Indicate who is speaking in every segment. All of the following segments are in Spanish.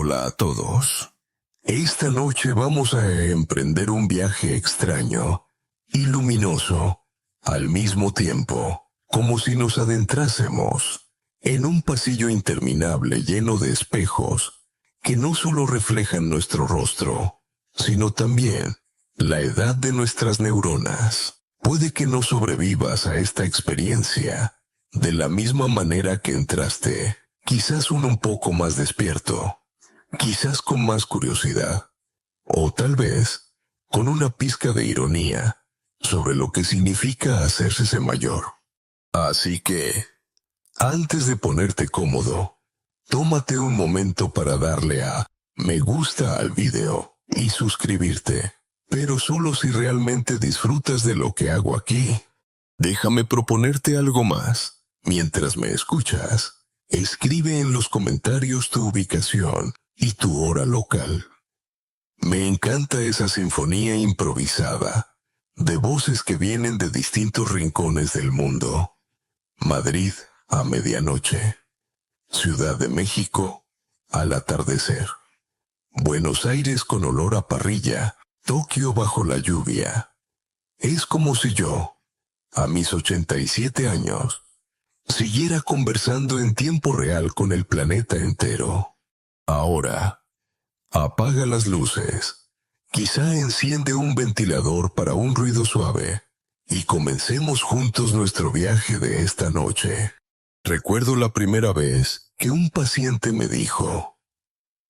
Speaker 1: Hola a todos. Esta noche vamos a emprender un viaje extraño y luminoso al mismo tiempo, como si nos adentrásemos en un pasillo interminable lleno de espejos que no solo reflejan nuestro rostro, sino también la edad de nuestras neuronas. Puede que no sobrevivas a esta experiencia de la misma manera que entraste, quizás un poco más despierto, quizás con más curiosidad, o tal vez con una pizca de ironía sobre lo que significa hacerse mayor. Así que, antes de ponerte cómodo, tómate un momento para darle a me gusta al video y suscribirte, pero solo si realmente disfrutas de lo que hago aquí. Déjame proponerte algo más. Mientras me escuchas, escribe en los comentarios tu ubicación y tu hora local. Me encanta esa sinfonía improvisada de voces que vienen de distintos rincones del mundo. Madrid a medianoche. Ciudad de México al atardecer. Buenos Aires con olor a parrilla. Tokio bajo la lluvia. Es como si yo, a mis 87 años, siguiera conversando en tiempo real con el planeta entero. Ahora, apaga las luces. Quizá enciende un ventilador para un ruido suave y comencemos juntos nuestro viaje de esta noche. Recuerdo la primera vez que un paciente me dijo: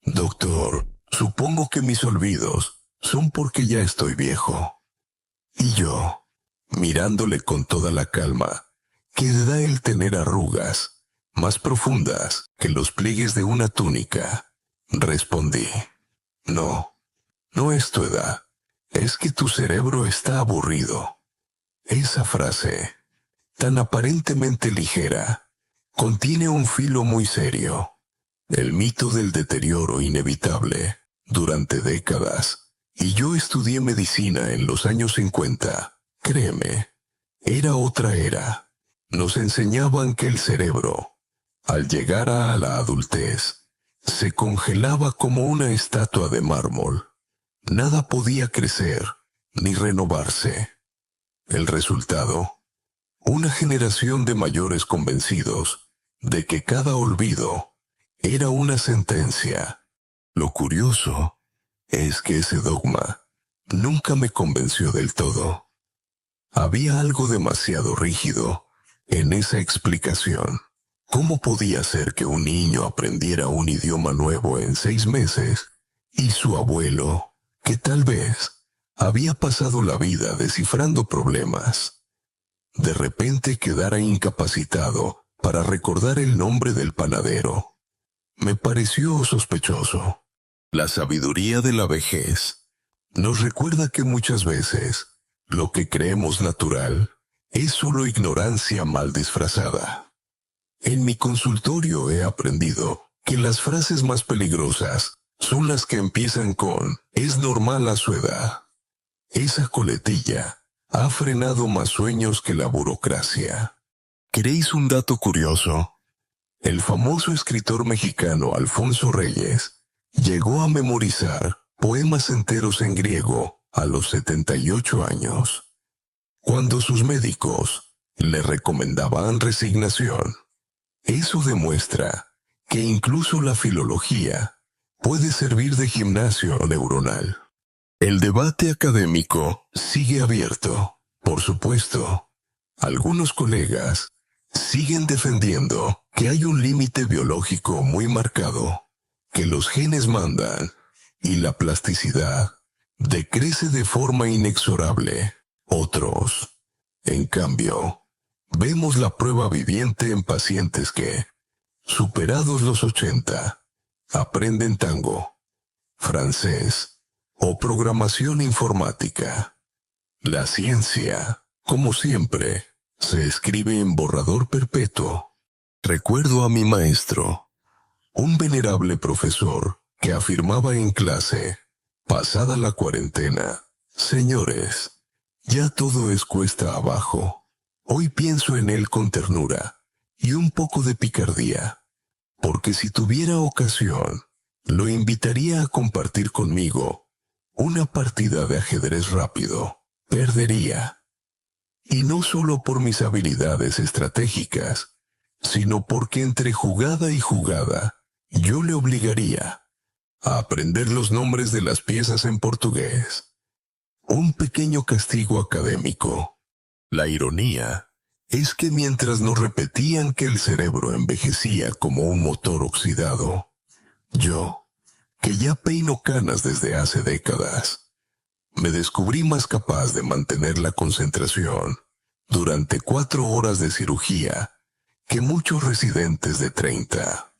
Speaker 1: «Doctor, supongo que mis olvidos son porque ya estoy viejo». Y yo, mirándole con toda la calma que da el tener arrugas más profundas que los pliegues de una túnica, respondí: «No, no es tu edad, es que tu cerebro está aburrido». Esa frase, tan aparentemente ligera, contiene un filo muy serio. El mito del deterioro inevitable durante décadas. Y yo estudié medicina en los años 50. Créeme, era otra era. Nos enseñaban que el cerebro, al llegar a la adultez, se congelaba como una estatua de mármol. Nada podía crecer ni renovarse. El resultado: una generación de mayores convencidos de que cada olvido era una sentencia. Lo curioso es que ese dogma nunca me convenció del todo. Había algo demasiado rígido en esa explicación. ¿Cómo podía ser que un niño aprendiera un idioma nuevo en 6 meses y su abuelo, que tal vez había pasado la vida descifrando problemas, de repente quedara incapacitado para recordar el nombre del panadero? Me pareció sospechoso. La sabiduría de la vejez nos recuerda que muchas veces lo que creemos natural es solo ignorancia mal disfrazada. En mi consultorio he aprendido que las frases más peligrosas son las que empiezan con «es normal a su edad». Esa coletilla ha frenado más sueños que la burocracia. ¿Queréis un dato curioso? El famoso escritor mexicano Alfonso Reyes llegó a memorizar poemas enteros en griego a los 78 años, cuando sus médicos le recomendaban resignación. Eso demuestra que incluso la filología puede servir de gimnasio neuronal. El debate académico sigue abierto, por supuesto. Algunos colegas siguen defendiendo que hay un límite biológico muy marcado, que los genes mandan y la plasticidad decrece de forma inexorable. Otros, en cambio, vemos la prueba viviente en pacientes que, superados los 80, aprenden tango, francés o programación informática. La ciencia, como siempre, se escribe en borrador perpetuo. Recuerdo a mi maestro, un venerable profesor que afirmaba en clase, pasada la cuarentena: «Señores, ya todo es cuesta abajo». Hoy pienso en él con ternura y un poco de picardía, porque si tuviera ocasión, lo invitaría invitaría a compartir conmigo una partida de ajedrez rápido, perdería. Y no solo por mis habilidades estratégicas, sino porque entre jugada y jugada yo le obligaría a aprender los nombres de las piezas en portugués. Un pequeño castigo académico. La ironía es que mientras nos repetían que el cerebro envejecía como un motor oxidado, yo, que ya peino canas desde hace décadas, me descubrí más capaz de mantener la concentración durante 4 horas de cirugía que muchos residentes de 30.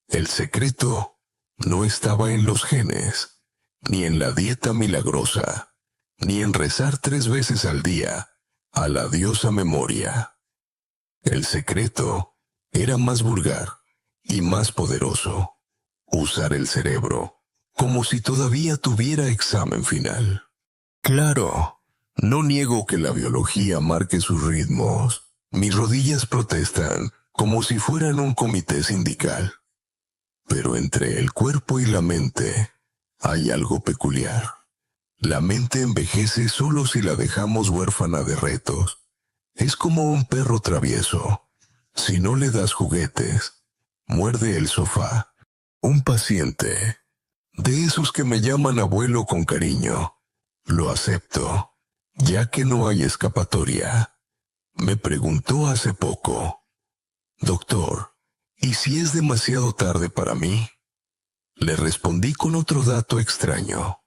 Speaker 1: El secreto no estaba en los genes, ni en la dieta milagrosa, ni en rezar 3 veces al día a la diosa memoria. El secreto era más vulgar y más poderoso: usar el cerebro como si todavía tuviera examen final. Claro, no niego que la biología marque sus ritmos. Mis rodillas protestan como si fueran un comité sindical. Pero entre el cuerpo y la mente hay algo peculiar. La mente envejece solo si la dejamos huérfana de retos. Es como un perro travieso. Si no le das juguetes, muerde el sofá. Un paciente, de esos que me llaman abuelo con cariño, lo acepto, ya que no hay escapatoria. Me preguntó hace poco: doctor, ¿y si es demasiado tarde para mí? Le respondí con otro dato extraño.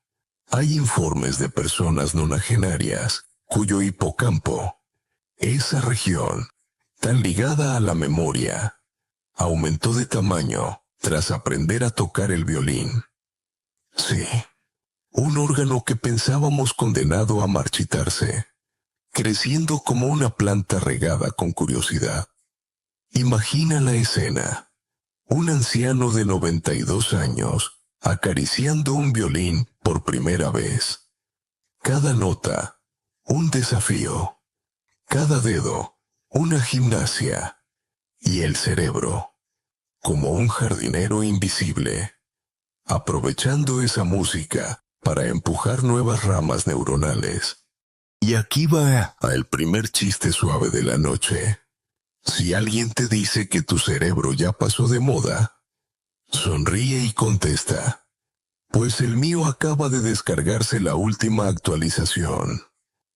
Speaker 1: Hay informes de personas nonagenarias cuyo hipocampo, esa región tan ligada a la memoria, aumentó de tamaño tras aprender a tocar el violín. Sí, un órgano que pensábamos condenado a marchitarse, creciendo como una planta regada con curiosidad. Imagina la escena: un anciano de 92 años acariciando un violín por primera vez. Cada nota, un desafío. Cada dedo, una gimnasia. Y el cerebro, como un jardinero invisible, aprovechando esa música para empujar nuevas ramas neuronales. Y aquí va el primer chiste suave de la noche. Si alguien te dice que tu cerebro ya pasó de moda, sonríe y contesta: pues el mío acaba de descargarse la última actualización.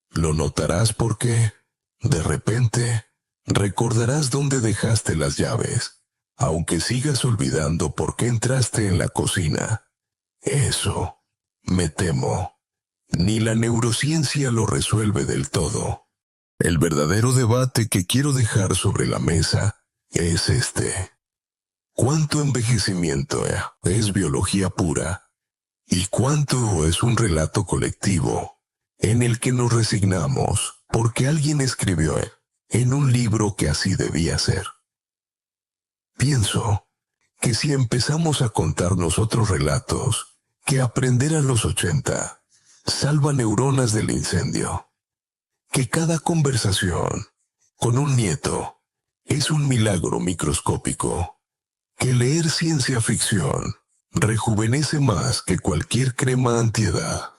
Speaker 1: Lo notarás porque, de repente, recordarás dónde dejaste las llaves, aunque sigas olvidando por qué entraste en la cocina. Eso, me temo, ni la neurociencia lo resuelve del todo. El verdadero debate que quiero dejar sobre la mesa es este: ¿cuánto envejecimiento es biología pura y cuánto es un relato colectivo en el que nos resignamos porque alguien escribió en un libro que así debía ser? Pienso que si empezamos a contarnos otros relatos, que aprender a los 80 salva neuronas del incendio, que cada conversación con un nieto es un milagro microscópico, que leer ciencia ficción rejuvenece más que cualquier crema antiedad,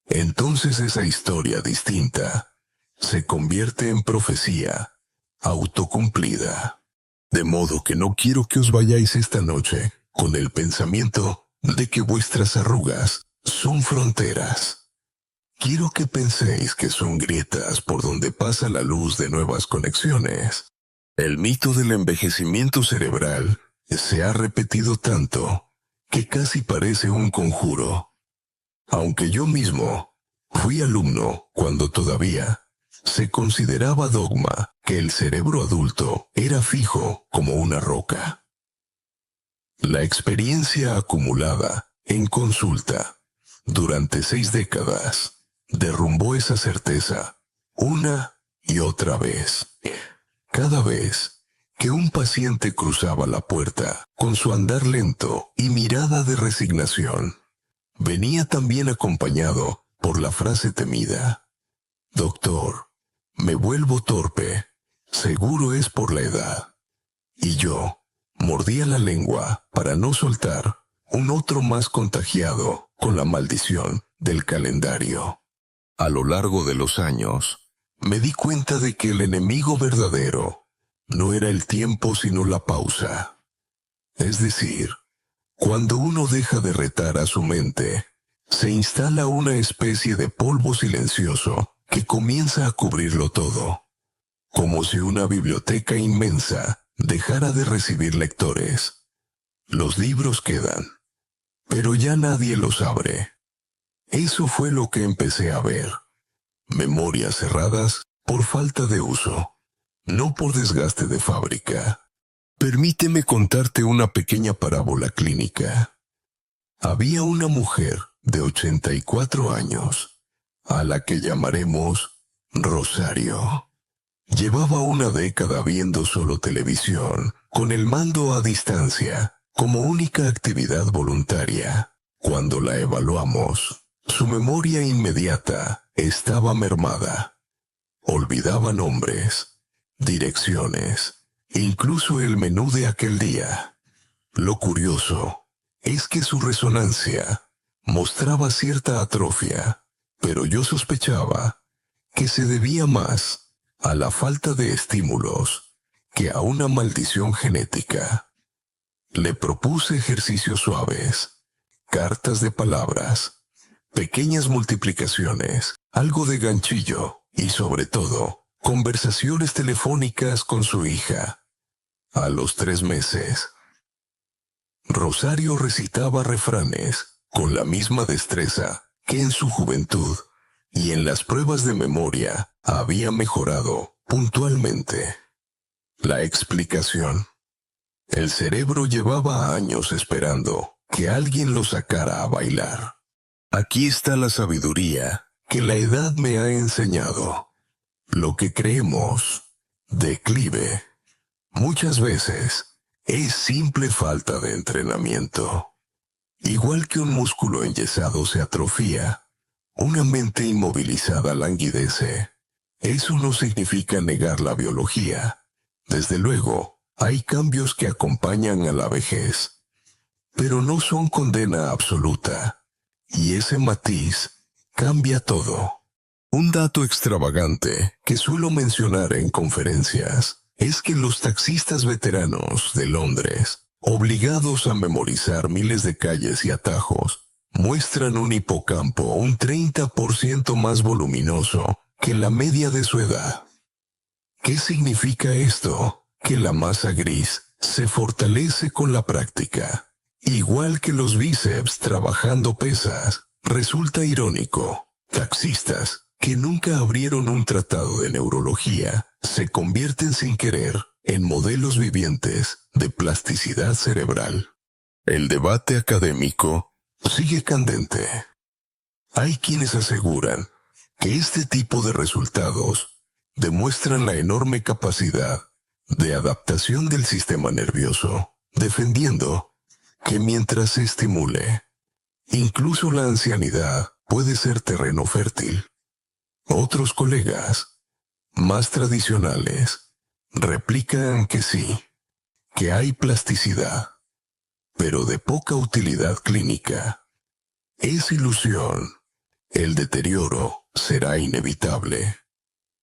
Speaker 1: entonces esa historia distinta se convierte en profecía autocumplida. De modo que no quiero que os vayáis esta noche con el pensamiento de que vuestras arrugas son fronteras. Quiero que penséis que son grietas por donde pasa la luz de nuevas conexiones. El mito del envejecimiento cerebral se ha repetido tanto que casi parece un conjuro. Aunque yo mismo fui alumno cuando todavía se consideraba dogma que el cerebro adulto era fijo como una roca. La experiencia acumulada en consulta durante 6 décadas derrumbó esa certeza una y otra vez. Cada vez que un paciente cruzaba la puerta con su andar lento y mirada de resignación, venía también acompañado por la frase temida: doctor, me vuelvo torpe, seguro es por la edad. Y yo mordía la lengua para no soltar un otro más contagiado con la maldición del calendario. A lo largo de los años, me di cuenta de que el enemigo verdadero no era el tiempo sino la pausa. Es decir, cuando uno deja de retar a su mente, se instala una especie de polvo silencioso que comienza a cubrirlo todo, como si una biblioteca inmensa dejara de recibir lectores. Los libros quedan, pero ya nadie los abre. Eso fue lo que empecé a ver. Memorias cerradas por falta de uso, no por desgaste de fábrica. Permíteme contarte una pequeña parábola clínica. Había una mujer de 84 años, a la que llamaremos Rosario. Llevaba una década viendo solo televisión, con el mando a distancia, como única actividad voluntaria. Cuando la evaluamos, su memoria inmediata estaba mermada. Olvidaba nombres, direcciones, incluso el menú de aquel día. Lo curioso es que su resonancia mostraba cierta atrofia, pero yo sospechaba que se debía más a la falta de estímulos que a una maldición genética. Le propuse ejercicios suaves, cartas de palabras, pequeñas multiplicaciones, algo de ganchillo y, sobre todo, conversaciones telefónicas con su hija. A los 3 meses, Rosario recitaba refranes con la misma destreza que en su juventud, y en las pruebas de memoria había mejorado puntualmente. La explicación: el cerebro llevaba años esperando que alguien lo sacara a bailar. Aquí está la sabiduría que la edad me ha enseñado. Lo que creemos declive muchas veces es simple falta de entrenamiento. Igual que un músculo enyesado se atrofia, una mente inmovilizada languidece. Eso no significa negar la biología. Desde luego, hay cambios que acompañan a la vejez, pero no son condena absoluta, y ese matiz cambia todo. Un dato extravagante que suelo mencionar en conferencias es que los taxistas veteranos de Londres, obligados a memorizar miles de calles y atajos, muestran un hipocampo un 30% más voluminoso que la media de su edad. ¿Qué significa esto? Que la masa gris se fortalece con la práctica, igual que los bíceps trabajando pesas. Resulta irónico, taxistas que nunca abrieron un tratado de neurología se convierten sin querer en modelos vivientes de plasticidad cerebral. El debate académico sigue candente. Hay quienes aseguran que este tipo de resultados demuestran la enorme capacidad de adaptación del sistema nervioso, defendiendo que mientras se estimule, incluso la ancianidad puede ser terreno fértil. Otros colegas, más tradicionales, replican que sí, que hay plasticidad, pero de poca utilidad clínica. Es ilusión. El deterioro será inevitable.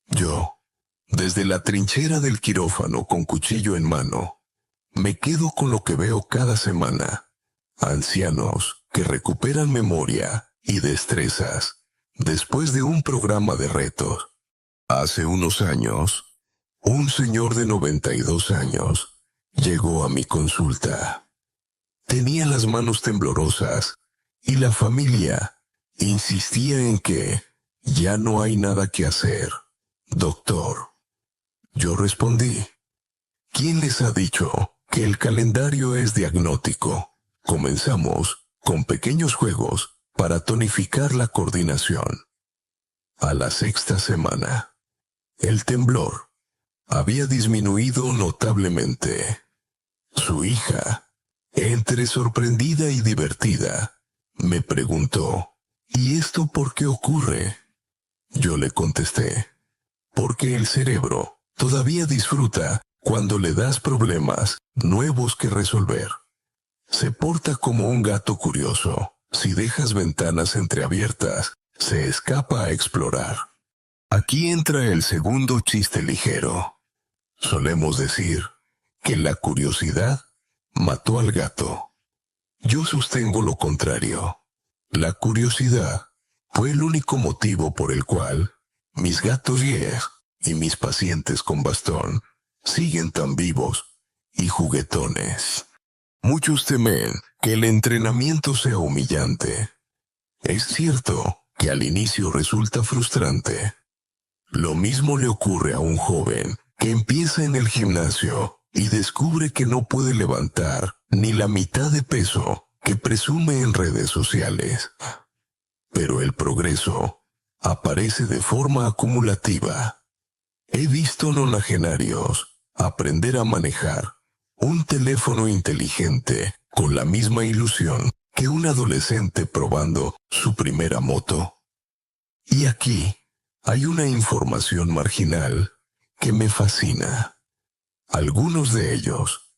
Speaker 1: Yo, desde la trinchera del quirófano con cuchillo en mano, me quedo con lo que veo cada semana. Ancianos que recuperan memoria y destrezas después de un programa de retos. Hace unos años, un señor de 92 años llegó a mi consulta. Tenía las manos temblorosas y la familia insistía en que ya no hay nada que hacer. Doctor, yo respondí, ¿quién les ha dicho que el calendario es diagnóstico? Comenzamos con pequeños juegos para tonificar la coordinación. A la 6ª semana, el temblor había disminuido notablemente. Su hija, entre sorprendida y divertida, me preguntó, ¿y esto por qué ocurre? Yo le contesté, porque el cerebro todavía disfruta cuando le das problemas nuevos que resolver. Se porta como un gato curioso. Si dejas ventanas entreabiertas, se escapa a explorar. Aquí entra el segundo chiste ligero. Solemos decir que la curiosidad mató al gato. Yo sostengo lo contrario. La curiosidad fue el único motivo por el cual mis gatos guías y mis pacientes con bastón siguen tan vivos y juguetones. Muchos temen que el entrenamiento sea humillante. Es cierto que al inicio resulta frustrante. Lo mismo le ocurre a un joven que empieza en el gimnasio y descubre que no puede levantar ni la mitad de peso que presume en redes sociales. Pero el progreso aparece de forma acumulativa. He visto nonagenarios aprender a manejar un teléfono inteligente con la misma ilusión que un adolescente probando su primera moto. Y aquí hay una información marginal que me fascina. Algunos de ellos,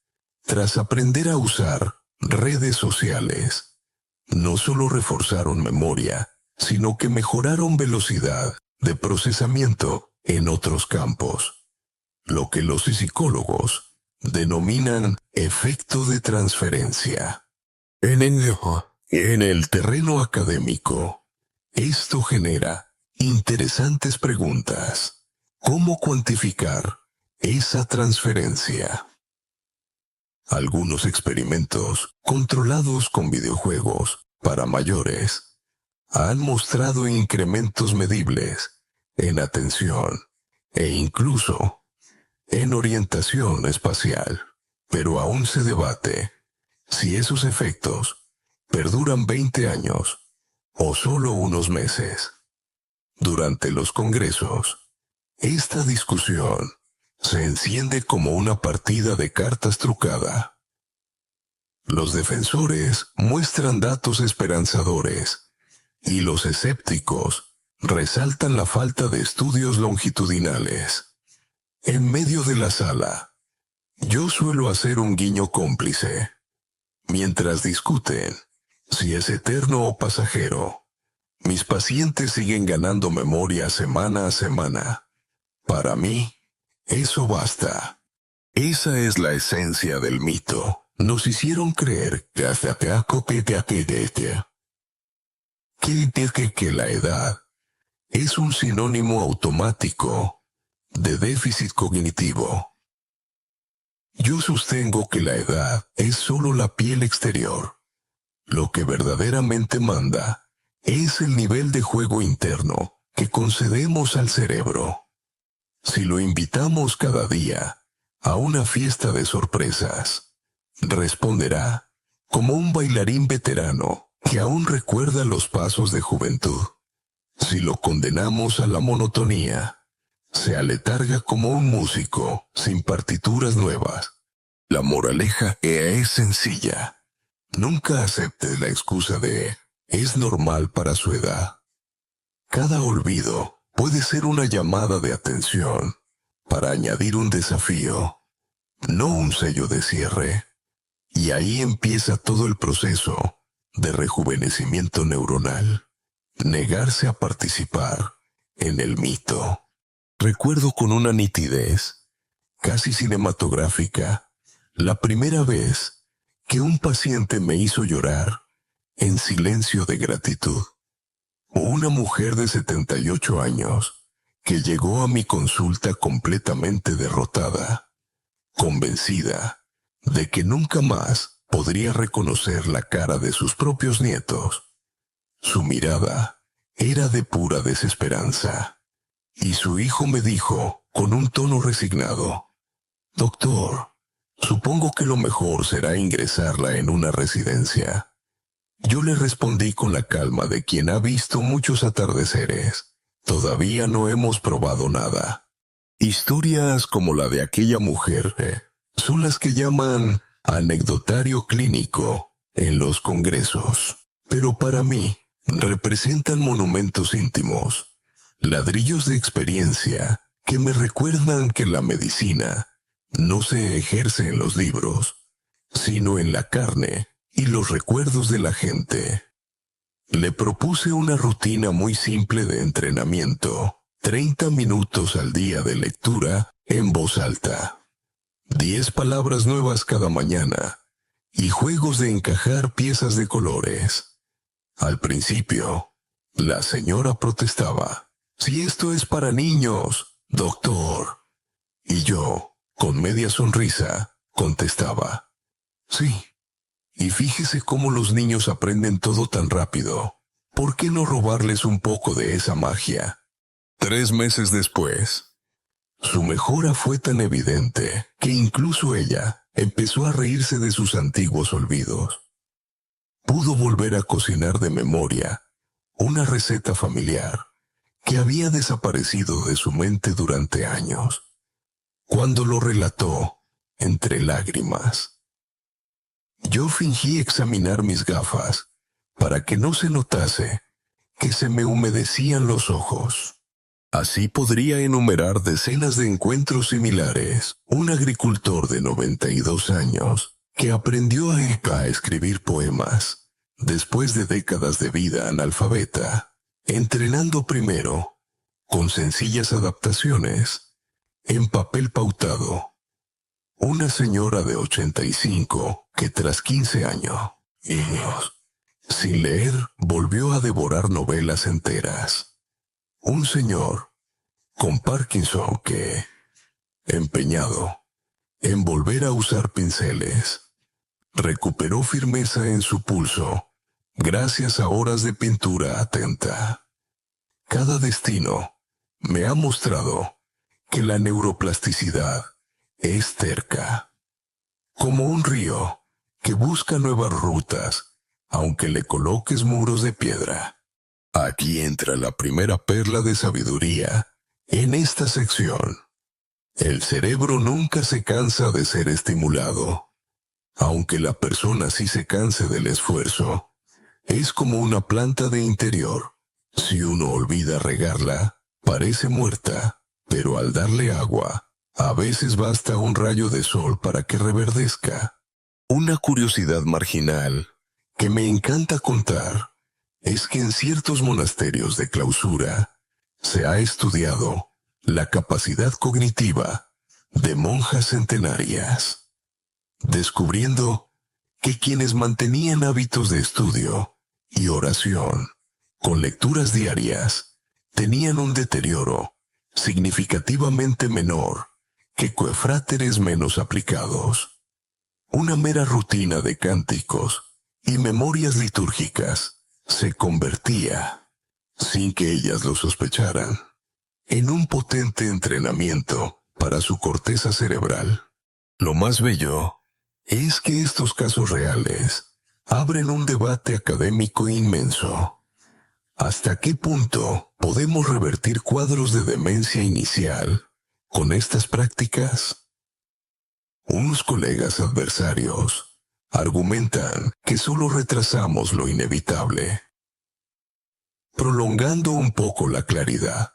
Speaker 1: tras aprender a usar redes sociales, no solo reforzaron memoria, sino que mejoraron velocidad de procesamiento en otros campos, lo que los psicólogos denominan efecto de transferencia. En el terreno académico, esto genera interesantes preguntas. ¿Cómo cuantificar esa transferencia? Algunos experimentos controlados con videojuegos para mayores han mostrado incrementos medibles en atención e incluso en orientación espacial, pero aún se debate si esos efectos perduran 20 años o solo unos meses. Durante los congresos, esta discusión se enciende como una partida de cartas trucada. Los defensores muestran datos esperanzadores y los escépticos resaltan la falta de estudios longitudinales. En medio de la sala, yo suelo hacer un guiño cómplice. Mientras discuten si es eterno o pasajero, mis pacientes siguen ganando memoria semana a semana. Para mí, eso basta. Esa es la esencia del mito. Nos hicieron creer que la edad es un sinónimo automático de déficit cognitivo. Yo sostengo que la edad es solo la piel exterior. Lo que verdaderamente manda es el nivel de juego interno que concedemos al cerebro. Si lo invitamos cada día a una fiesta de sorpresas, responderá como un bailarín veterano que aún recuerda los pasos de juventud. Si lo condenamos a la monotonía, se aletarga como un músico sin partituras nuevas. La moraleja es sencilla. Nunca acepte la excusa de «es normal para su edad». Cada olvido puede ser una llamada de atención para añadir un desafío, no un sello de cierre. Y ahí empieza todo el proceso de rejuvenecimiento neuronal. Negarse a participar en el mito. Recuerdo con una nitidez casi cinematográfica la primera vez que un paciente me hizo llorar en silencio de gratitud. Una mujer de 78 años que llegó a mi consulta completamente derrotada, convencida de que nunca más podría reconocer la cara de sus propios nietos. Su mirada era de pura desesperanza, y su hijo me dijo con un tono resignado: «Doctor, supongo que lo mejor será ingresarla en una residencia». Yo le respondí con la calma de quien ha visto muchos atardeceres. Todavía no hemos probado nada. Historias como la de aquella mujer son las que llaman anecdotario clínico en los congresos. Pero para mí representan monumentos íntimos, ladrillos de experiencia que me recuerdan que la medicina no se ejerce en los libros, sino en la carne y los recuerdos de la gente. Le propuse una rutina muy simple de entrenamiento, 30 minutos al día de lectura en voz alta, 10 palabras nuevas cada mañana y juegos de encajar piezas de colores. Al principio, la señora protestaba. «Si esto es para niños, doctor». Y yo, con media sonrisa, contestaba. «Sí. Y fíjese cómo los niños aprenden todo tan rápido. ¿Por qué no robarles un poco de esa magia?» 3 meses después, su mejora fue tan evidente que incluso ella empezó a reírse de sus antiguos olvidos. Pudo volver a cocinar de memoria una receta familiar que había desaparecido de su mente durante años. Cuando lo relató, entre lágrimas, yo fingí examinar mis gafas para que no se notase que se me humedecían los ojos. Así podría enumerar decenas de encuentros similares. Un agricultor de 92 años que aprendió a escribir poemas después de décadas de vida analfabeta, entrenando primero con sencillas adaptaciones en papel pautado. Una señora de 85 que tras 15 años sin leer volvió a devorar novelas enteras. Un señor con Parkinson que, empeñado en volver a usar pinceles, recuperó firmeza en su pulso gracias a horas de pintura atenta. Cada destino me ha mostrado que la neuroplasticidad es terca, como un río que busca nuevas rutas, aunque le coloques muros de piedra. Aquí entra la primera perla de sabiduría en esta sección. El cerebro nunca se cansa de ser estimulado. Aunque la persona sí se canse del esfuerzo, es como una planta de interior. Si uno olvida regarla, parece muerta, pero al darle agua, a veces basta un rayo de sol para que reverdezca. Una curiosidad marginal que me encanta contar es que en ciertos monasterios de clausura se ha estudiado la capacidad cognitiva de monjas centenarias, descubriendo que quienes mantenían hábitos de estudio y oración con lecturas diarias tenían un deterioro significativamente menor que coefráteres menos aplicados. Una mera rutina de cánticos y memorias litúrgicas se convertía, sin que ellas lo sospecharan, en un potente entrenamiento para su corteza cerebral. Lo más bello es que estos casos reales abren un debate académico inmenso. ¿Hasta qué punto podemos revertir cuadros de demencia inicial con estas prácticas? Unos colegas adversarios argumentan que solo retrasamos lo inevitable, prolongando un poco la claridad.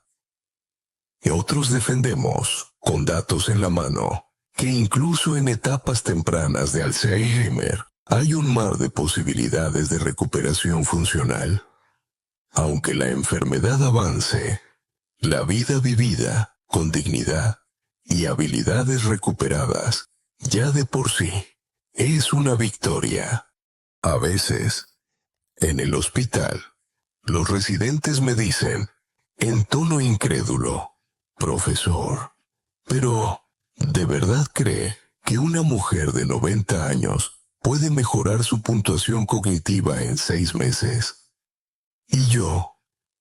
Speaker 1: Y otros defendemos, con datos en la mano, que incluso en etapas tempranas de Alzheimer hay un mar de posibilidades de recuperación funcional. Aunque la enfermedad avance, la vida vivida con dignidad y habilidades recuperadas ya de por sí es una victoria. A veces, en el hospital, los residentes me dicen, en tono incrédulo, «Profesor, pero ¿de verdad cree que una mujer de 90 años puede mejorar su puntuación cognitiva en 6 meses?» Y yo,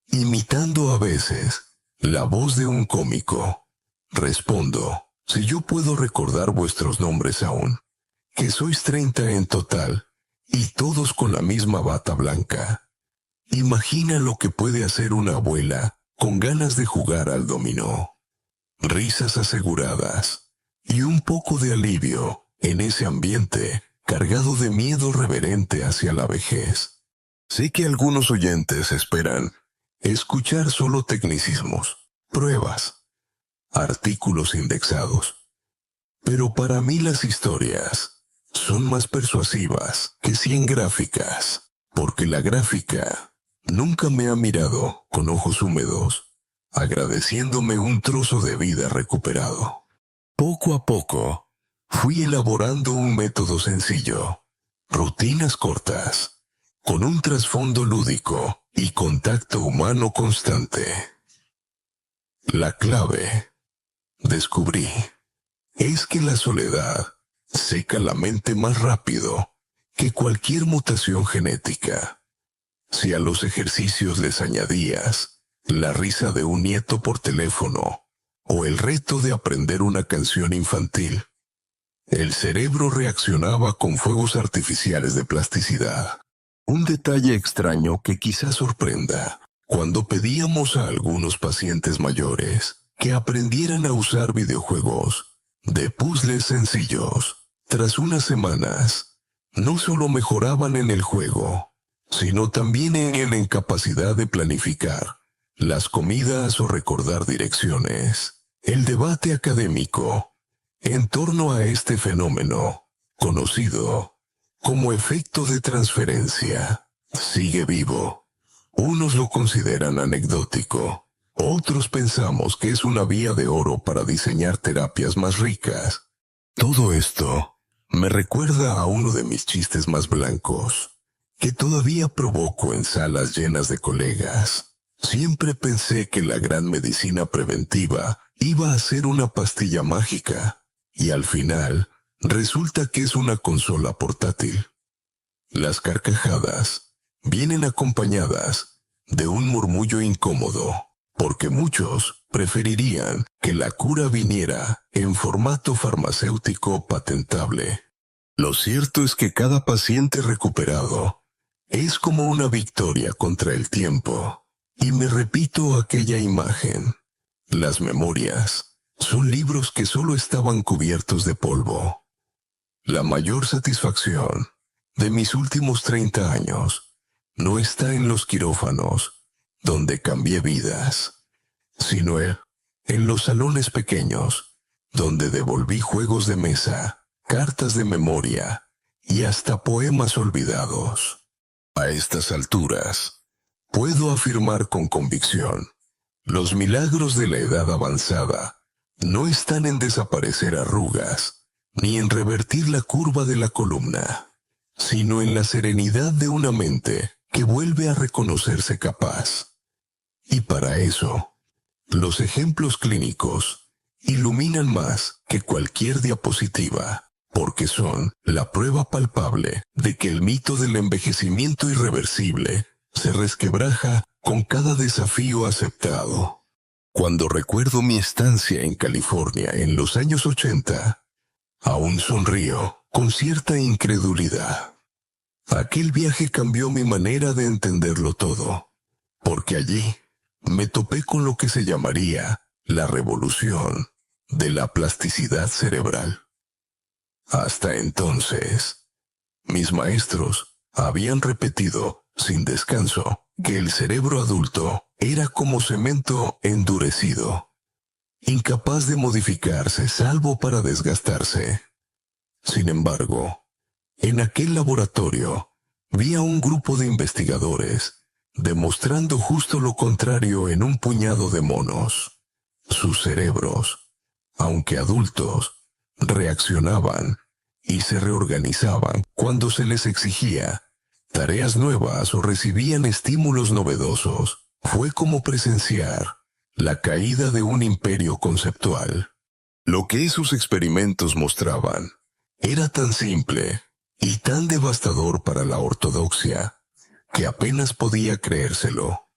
Speaker 1: imitando a veces la voz de un cómico, respondo, «Si yo puedo recordar vuestros nombres aún, que sois 30 en total, y todos con la misma bata blanca. Imagina lo que puede hacer una abuela con ganas de jugar al dominó». Risas aseguradas y un poco de alivio en ese ambiente cargado de miedo reverente hacia la vejez. Sé que algunos oyentes esperan escuchar solo tecnicismos, pruebas, artículos indexados. Pero para mí las historias son más persuasivas que 100 gráficas, porque la gráfica nunca me ha mirado con ojos húmedos, agradeciéndome un trozo de vida recuperado. Poco a poco, fui elaborando un método sencillo, rutinas cortas, con un trasfondo lúdico y contacto humano constante. La clave, descubrí, es que la soledad seca la mente más rápido que cualquier mutación genética. Si a los ejercicios les añadías la risa de un nieto por teléfono o el reto de aprender una canción infantil, el cerebro reaccionaba con fuegos artificiales de plasticidad. Un detalle extraño que quizás sorprenda: cuando pedíamos a algunos pacientes mayores que aprendieran a usar videojuegos de puzzles sencillos, tras unas semanas, no solo mejoraban en el juego, sino también en la incapacidad de planificar las comidas o recordar direcciones. El debate académico en torno a este fenómeno, conocido como efecto de transferencia, sigue vivo. Unos lo consideran anecdótico, otros pensamos que es una vía de oro para diseñar terapias más ricas. Todo esto me recuerda a uno de mis chistes más blancos, que todavía provoco en salas llenas de colegas. Siempre pensé que la gran medicina preventiva iba a ser una pastilla mágica, y al final resulta que es una consola portátil. Las carcajadas vienen acompañadas de un murmullo incómodo, porque muchos preferirían que la cura viniera en formato farmacéutico patentable. Lo cierto es que cada paciente recuperado es como una victoria contra el tiempo. Y me repito aquella imagen: las memorias son libros que solo estaban cubiertos de polvo. La mayor satisfacción de mis últimos 30 años no está en los quirófanos, donde cambié vidas, sino en los salones pequeños, donde devolví juegos de mesa, cartas de memoria y hasta poemas olvidados. A estas alturas, puedo afirmar con convicción: los milagros de la edad avanzada no están en desaparecer arrugas, ni en revertir la curva de la columna, sino en la serenidad de una mente que vuelve a reconocerse capaz. Y para eso, los ejemplos clínicos iluminan más que cualquier diapositiva, porque son la prueba palpable de que el mito del envejecimiento irreversible se resquebraja con cada desafío aceptado. Cuando recuerdo mi estancia en California en los años 80, aún sonrío con cierta incredulidad. Aquel viaje cambió mi manera de entenderlo todo, porque allí me topé con lo que se llamaría la revolución de la plasticidad cerebral. Hasta entonces, mis maestros habían repetido sin descanso que el cerebro adulto era como cemento endurecido, incapaz de modificarse salvo para desgastarse. Sin embargo, en aquel laboratorio vi a un grupo de investigadores demostrando justo lo contrario en un puñado de monos. Sus cerebros, aunque adultos, reaccionaban y se reorganizaban cuando se les exigía tareas nuevas o recibían estímulos novedosos. Fue como presenciar la caída de un imperio conceptual. Lo que esos experimentos mostraban era tan simple y tan devastador para la ortodoxia que apenas podía creérselo.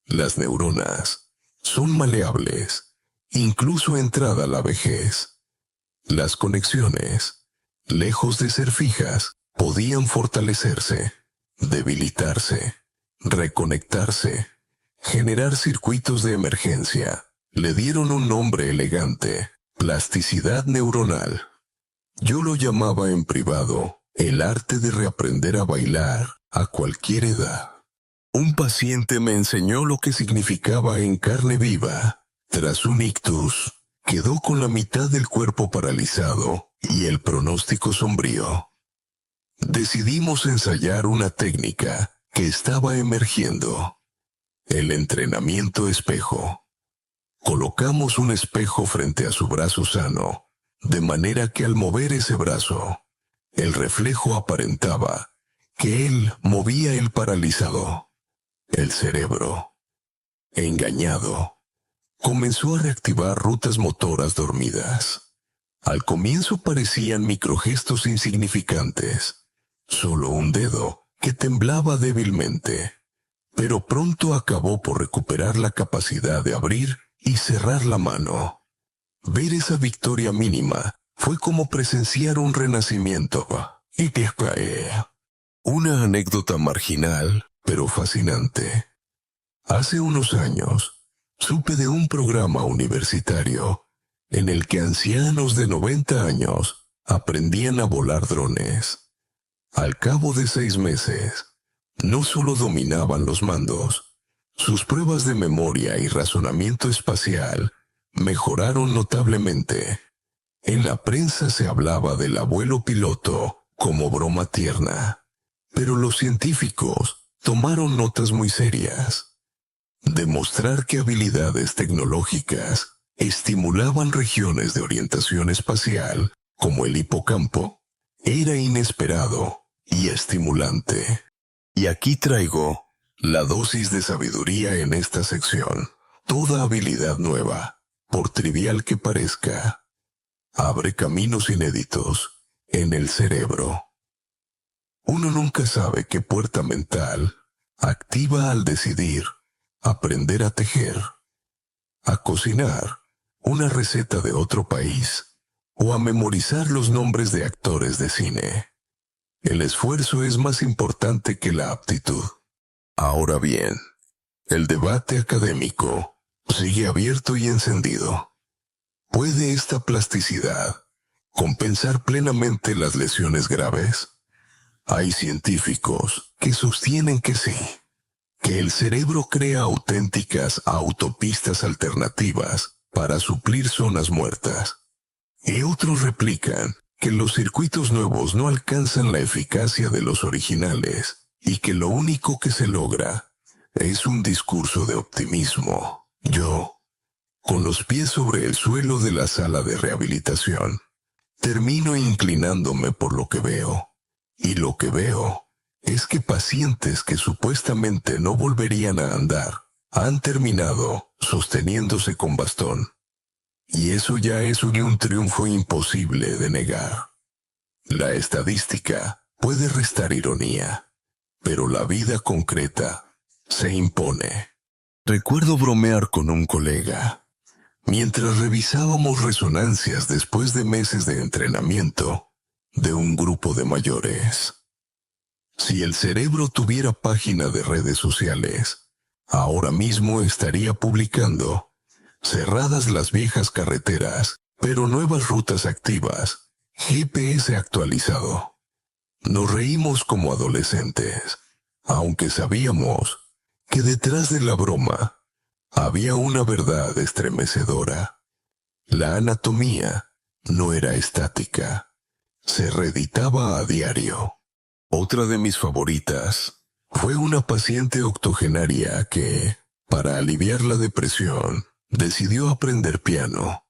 Speaker 1: Las neuronas son maleables, incluso entrada la vejez. Las conexiones, lejos de ser fijas, podían fortalecerse, debilitarse, reconectarse, generar circuitos de emergencia. Le dieron un nombre elegante: plasticidad neuronal. Yo lo llamaba en privado el arte de reaprender a bailar a cualquier edad. Un paciente me enseñó lo que significaba en carne viva. Tras un ictus, quedó con la mitad del cuerpo paralizado y el pronóstico sombrío. Decidimos ensayar una técnica que estaba emergiendo: el entrenamiento espejo. Colocamos un espejo frente a su brazo sano, de manera que al mover ese brazo, el reflejo aparentaba que él movía el paralizado. El cerebro, engañado, comenzó a reactivar rutas motoras dormidas. Al comienzo parecían microgestos insignificantes, solo un dedo que temblaba débilmente, pero pronto acabó por recuperar la capacidad de abrir y cerrar la mano. Ver esa victoria mínima fue como presenciar un renacimiento. Y después, una anécdota marginal, pero fascinante. Hace unos años, supe de un programa universitario en el que ancianos de 90 años aprendían a volar drones. Al cabo de 6 meses, no solo dominaban los mandos, sus pruebas de memoria y razonamiento espacial mejoraron notablemente. En la prensa se hablaba del abuelo piloto como broma tierna, pero los científicos tomaron notas muy serias. Demostrar que habilidades tecnológicas estimulaban regiones de orientación espacial, como el hipocampo, era inesperado y estimulante. Y aquí traigo la dosis de sabiduría en esta sección. Toda habilidad nueva, por trivial que parezca, abre caminos inéditos en el cerebro. Uno nunca sabe qué puerta mental activa al decidir aprender a tejer, a cocinar una receta de otro país o a memorizar los nombres de actores de cine. El esfuerzo es más importante que la aptitud. Ahora bien, el debate académico sigue abierto y encendido. ¿Puede esta plasticidad compensar plenamente las lesiones graves? Hay científicos que sostienen que sí, que el cerebro crea auténticas autopistas alternativas para suplir zonas muertas. Y otros replican que los circuitos nuevos no alcanzan la eficacia de los originales y que lo único que se logra es un discurso de optimismo. Yo, con los pies sobre el suelo de la sala de rehabilitación, termino inclinándome por lo que veo. Y lo que veo es que pacientes que supuestamente no volverían a andar han terminado sosteniéndose con bastón. Y eso ya es un triunfo imposible de negar. La estadística puede restar ironía, pero la vida concreta se impone. Recuerdo bromear con un colega. Mientras revisábamos resonancias después de meses de entrenamiento de un grupo de mayores. Si el cerebro tuviera página de redes sociales, ahora mismo estaría publicando: cerradas las viejas carreteras, pero nuevas rutas activas, GPS actualizado. Nos reímos como adolescentes, aunque sabíamos que detrás de la broma había una verdad estremecedora. La anatomía no era estática. Se reeditaba a diario. Otra de mis favoritas fue una paciente octogenaria que, para aliviar la depresión, decidió aprender piano.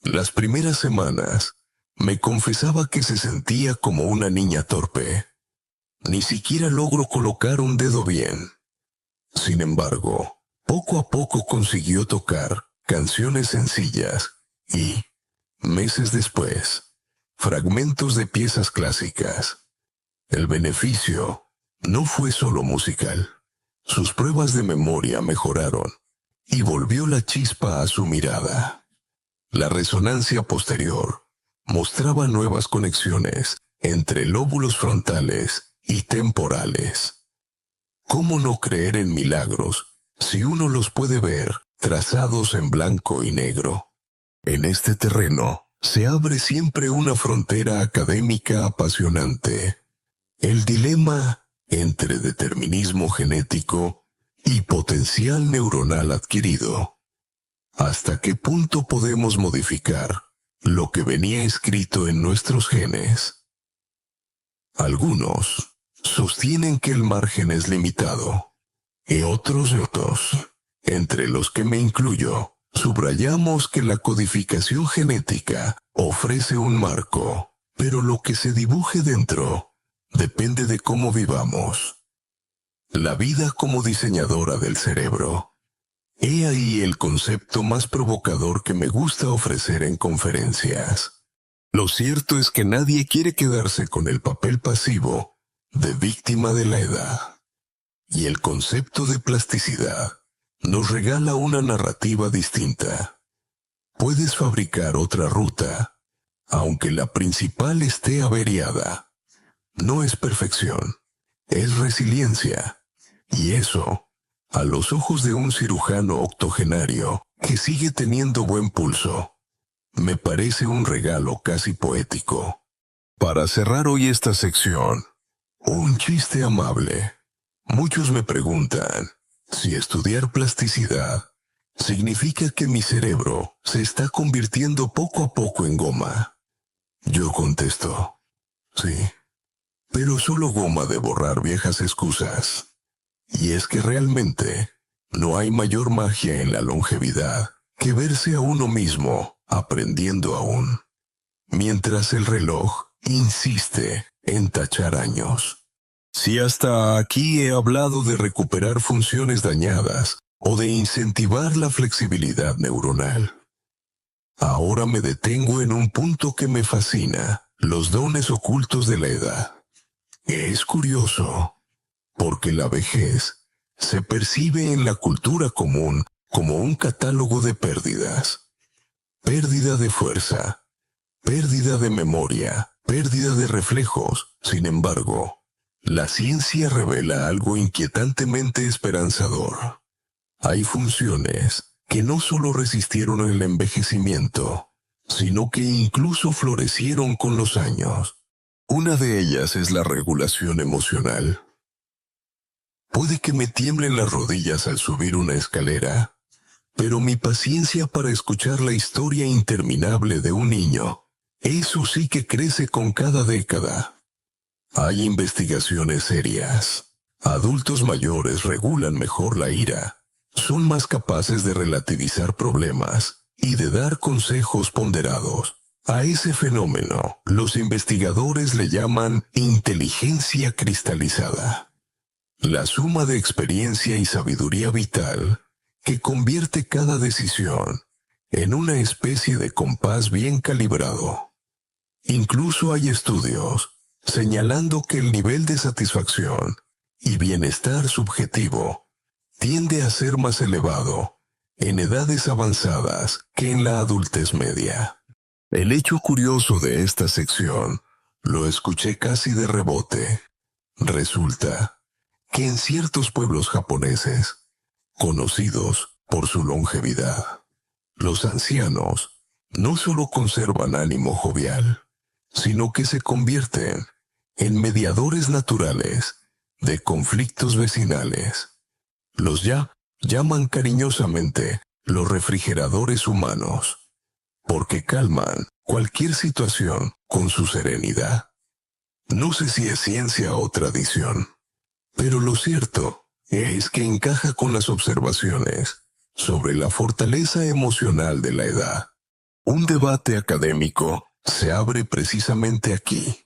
Speaker 1: Las primeras semanas me confesaba que se sentía como una niña torpe. Ni siquiera logro colocar un dedo bien. Sin embargo, poco a poco consiguió tocar canciones sencillas y, meses después, fragmentos de piezas clásicas. El beneficio no fue solo musical. Sus pruebas de memoria mejoraron y volvió la chispa a su mirada. La resonancia posterior mostraba nuevas conexiones entre lóbulos frontales y temporales. ¿Cómo no creer en milagros si uno los puede ver trazados en blanco y negro? En este terreno se abre siempre una frontera académica apasionante. El dilema entre determinismo genético y potencial neuronal adquirido. ¿Hasta qué punto podemos modificar lo que venía escrito en nuestros genes? Algunos sostienen que el margen es limitado, y otros, entre los que me incluyo, subrayamos que la codificación genética ofrece un marco, pero lo que se dibuje dentro depende de cómo vivamos. La vida como diseñadora del cerebro. He ahí el concepto más provocador que me gusta ofrecer en conferencias. Lo cierto es que nadie quiere quedarse con el papel pasivo de víctima de la edad. Y el concepto de plasticidad nos regala una narrativa distinta. Puedes fabricar otra ruta, aunque la principal esté averiada. No es perfección, es resiliencia. Y eso, a los ojos de un cirujano octogenario que sigue teniendo buen pulso, me parece un regalo casi poético. Para cerrar hoy esta sección, un chiste amable. Muchos me preguntan si estudiar plasticidad significa que mi cerebro se está convirtiendo poco a poco en goma. Yo contesto, sí, pero solo goma de borrar viejas excusas. Y es que realmente no hay mayor magia en la longevidad que verse a uno mismo aprendiendo aún, mientras el reloj insiste en tachar años. Si hasta aquí he hablado de recuperar funciones dañadas o de incentivar la flexibilidad neuronal, ahora me detengo en un punto que me fascina, los dones ocultos de la edad. Es curioso, porque la vejez se percibe en la cultura común como un catálogo de pérdidas. Pérdida de fuerza, pérdida de memoria, pérdida de reflejos. Sin embargo, la ciencia revela algo inquietantemente esperanzador. Hay funciones que no solo resistieron el envejecimiento, sino que incluso florecieron con los años. Una de ellas es la regulación emocional. Puede que me tiemblen las rodillas al subir una escalera, pero mi paciencia para escuchar la historia interminable de un niño, eso sí que crece con cada década. Hay investigaciones serias. Adultos mayores regulan mejor la ira, son más capaces de relativizar problemas y de dar consejos ponderados. A ese fenómeno, los investigadores le llaman inteligencia cristalizada. La suma de experiencia y sabiduría vital que convierte cada decisión en una especie de compás bien calibrado. Incluso hay estudios señalando que el nivel de satisfacción y bienestar subjetivo tiende a ser más elevado en edades avanzadas que en la adultez media. El hecho curioso de esta sección lo escuché casi de rebote. Resulta que en ciertos pueblos japoneses, conocidos por su longevidad, los ancianos no solo conservan ánimo jovial, sino que se convierten en mediadores naturales de conflictos vecinales. Los llaman cariñosamente los refrigeradores humanos, porque calman cualquier situación con su serenidad. No sé si es ciencia o tradición, pero lo cierto es que encaja con las observaciones sobre la fortaleza emocional de la edad. Un debate académico se abre precisamente aquí.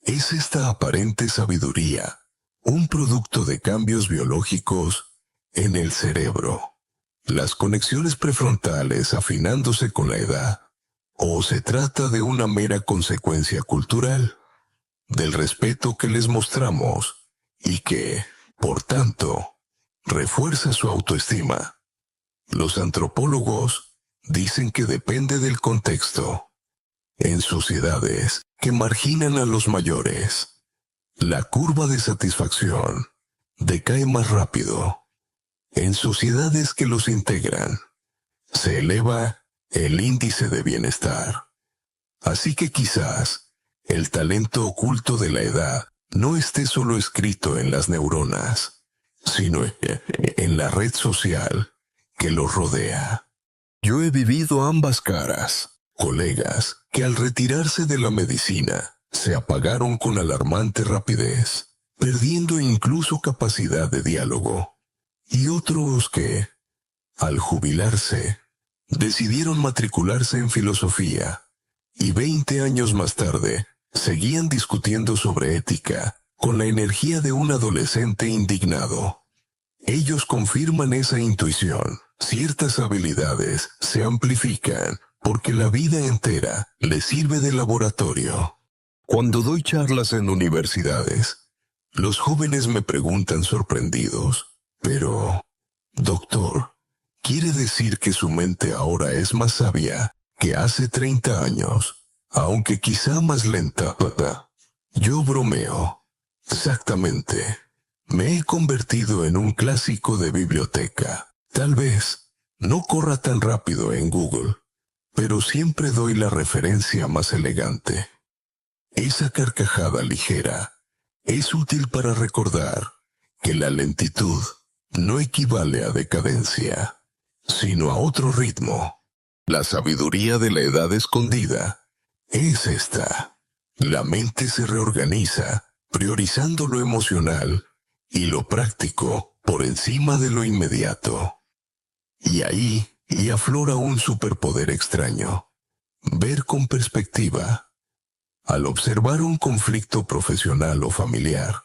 Speaker 1: ¿Es esta aparente sabiduría un producto de cambios biológicos en el cerebro, las conexiones prefrontales afinándose con la edad, o se trata de una mera consecuencia cultural, del respeto que les mostramos y que, por tanto, refuerza su autoestima? Los antropólogos dicen que depende del contexto. En sociedades que marginan a los mayores, la curva de satisfacción decae más rápido. En sociedades que los integran, se eleva el índice de bienestar. Así que quizás el talento oculto de la edad no esté solo escrito en las neuronas, sino en la red social que los rodea. Yo he vivido ambas caras. Colegas que al retirarse de la medicina se apagaron con alarmante rapidez, perdiendo incluso capacidad de diálogo. Y otros que, al jubilarse, decidieron matricularse en filosofía, y 20 años más tarde, seguían discutiendo sobre ética, con la energía de un adolescente indignado. Ellos confirman esa intuición. Ciertas habilidades se amplifican porque la vida entera les sirve de laboratorio. Cuando doy charlas en universidades, los jóvenes me preguntan sorprendidos, pero, doctor, ¿quiere decir que su mente ahora es más sabia que hace 30 años, aunque quizá más lenta? Yo bromeo. Exactamente. Me he convertido en un clásico de biblioteca. Tal vez no corra tan rápido en Google, pero siempre doy la referencia más elegante. Esa carcajada ligera es útil para recordar que la lentitud no equivale a decadencia, sino a otro ritmo. La sabiduría de la edad escondida es esta. La mente se reorganiza, priorizando lo emocional y lo práctico por encima de lo inmediato. Y ahí aflora un superpoder extraño: ver con perspectiva. Al observar un conflicto profesional o familiar,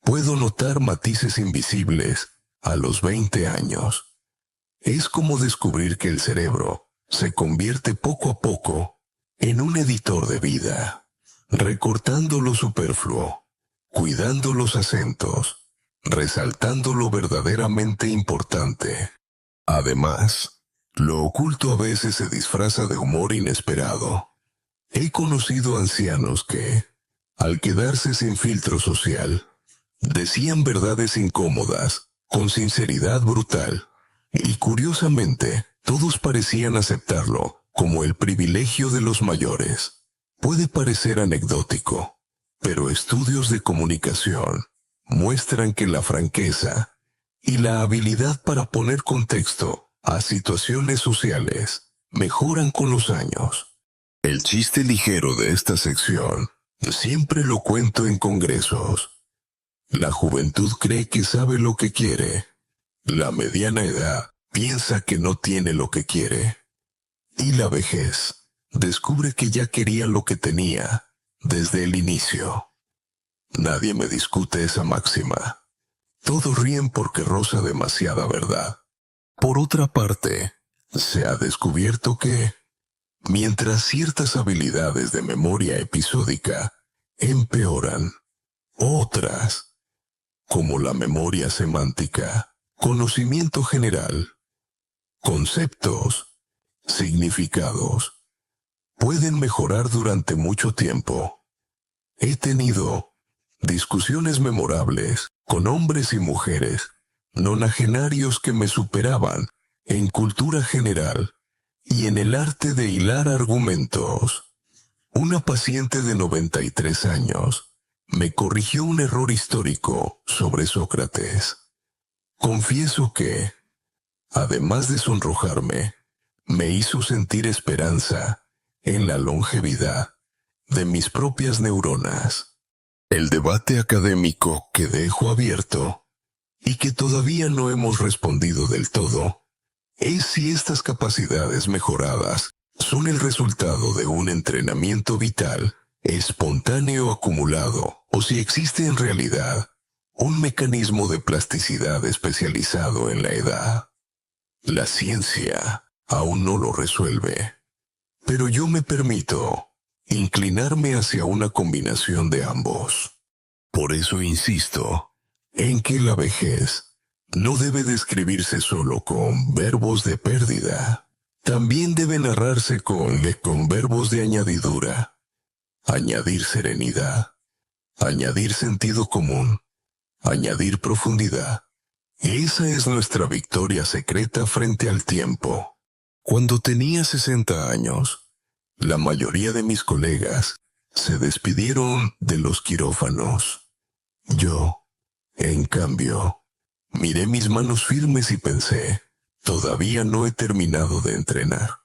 Speaker 1: puedo notar matices invisibles a los 20 años. Es como descubrir que el cerebro se convierte poco a poco en un editor de vida, recortando lo superfluo, cuidando los acentos, resaltando lo verdaderamente importante. Además, lo oculto a veces se disfraza de humor inesperado. He conocido ancianos que, al quedarse sin filtro social, decían verdades incómodas, con sinceridad brutal, y curiosamente, todos parecían aceptarlo como el privilegio de los mayores. Puede parecer anecdótico, pero estudios de comunicación muestran que la franqueza y la habilidad para poner contexto a situaciones sociales mejoran con los años. El chiste ligero de esta sección siempre lo cuento en congresos. La juventud cree que sabe lo que quiere. La mediana edad piensa que no tiene lo que quiere. Y la vejez descubre que ya quería lo que tenía desde el inicio. Nadie me discute esa máxima. Todos ríen porque roza demasiada verdad. Por otra parte, se ha descubierto que, mientras ciertas habilidades de memoria episódica empeoran, otras, como la memoria semántica, conocimiento general, conceptos, significados, pueden mejorar durante mucho tiempo. He tenido discusiones memorables con hombres y mujeres nonagenarios que me superaban en cultura general y en el arte de hilar argumentos. Una paciente de 93 años me corrigió un error histórico sobre Sócrates. Confieso que, además de sonrojarme, me hizo sentir esperanza en la longevidad de mis propias neuronas. El debate académico que dejo abierto y que todavía no hemos respondido del todo es si estas capacidades mejoradas son el resultado de un entrenamiento vital, espontáneo acumulado, o si existe en realidad un mecanismo de plasticidad especializado en la edad. La ciencia aún no lo resuelve, pero yo me permito inclinarme hacia una combinación de ambos. Por eso insisto en que la vejez no debe describirse solo con verbos de pérdida. También debe narrarse con verbos de añadidura. Añadir serenidad, añadir sentido común, añadir profundidad. Esa es nuestra victoria secreta frente al tiempo. Cuando tenía 60 años, la mayoría de mis colegas se despidieron de los quirófanos. Yo, en cambio, miré mis manos firmes y pensé, todavía no he terminado de entrenar.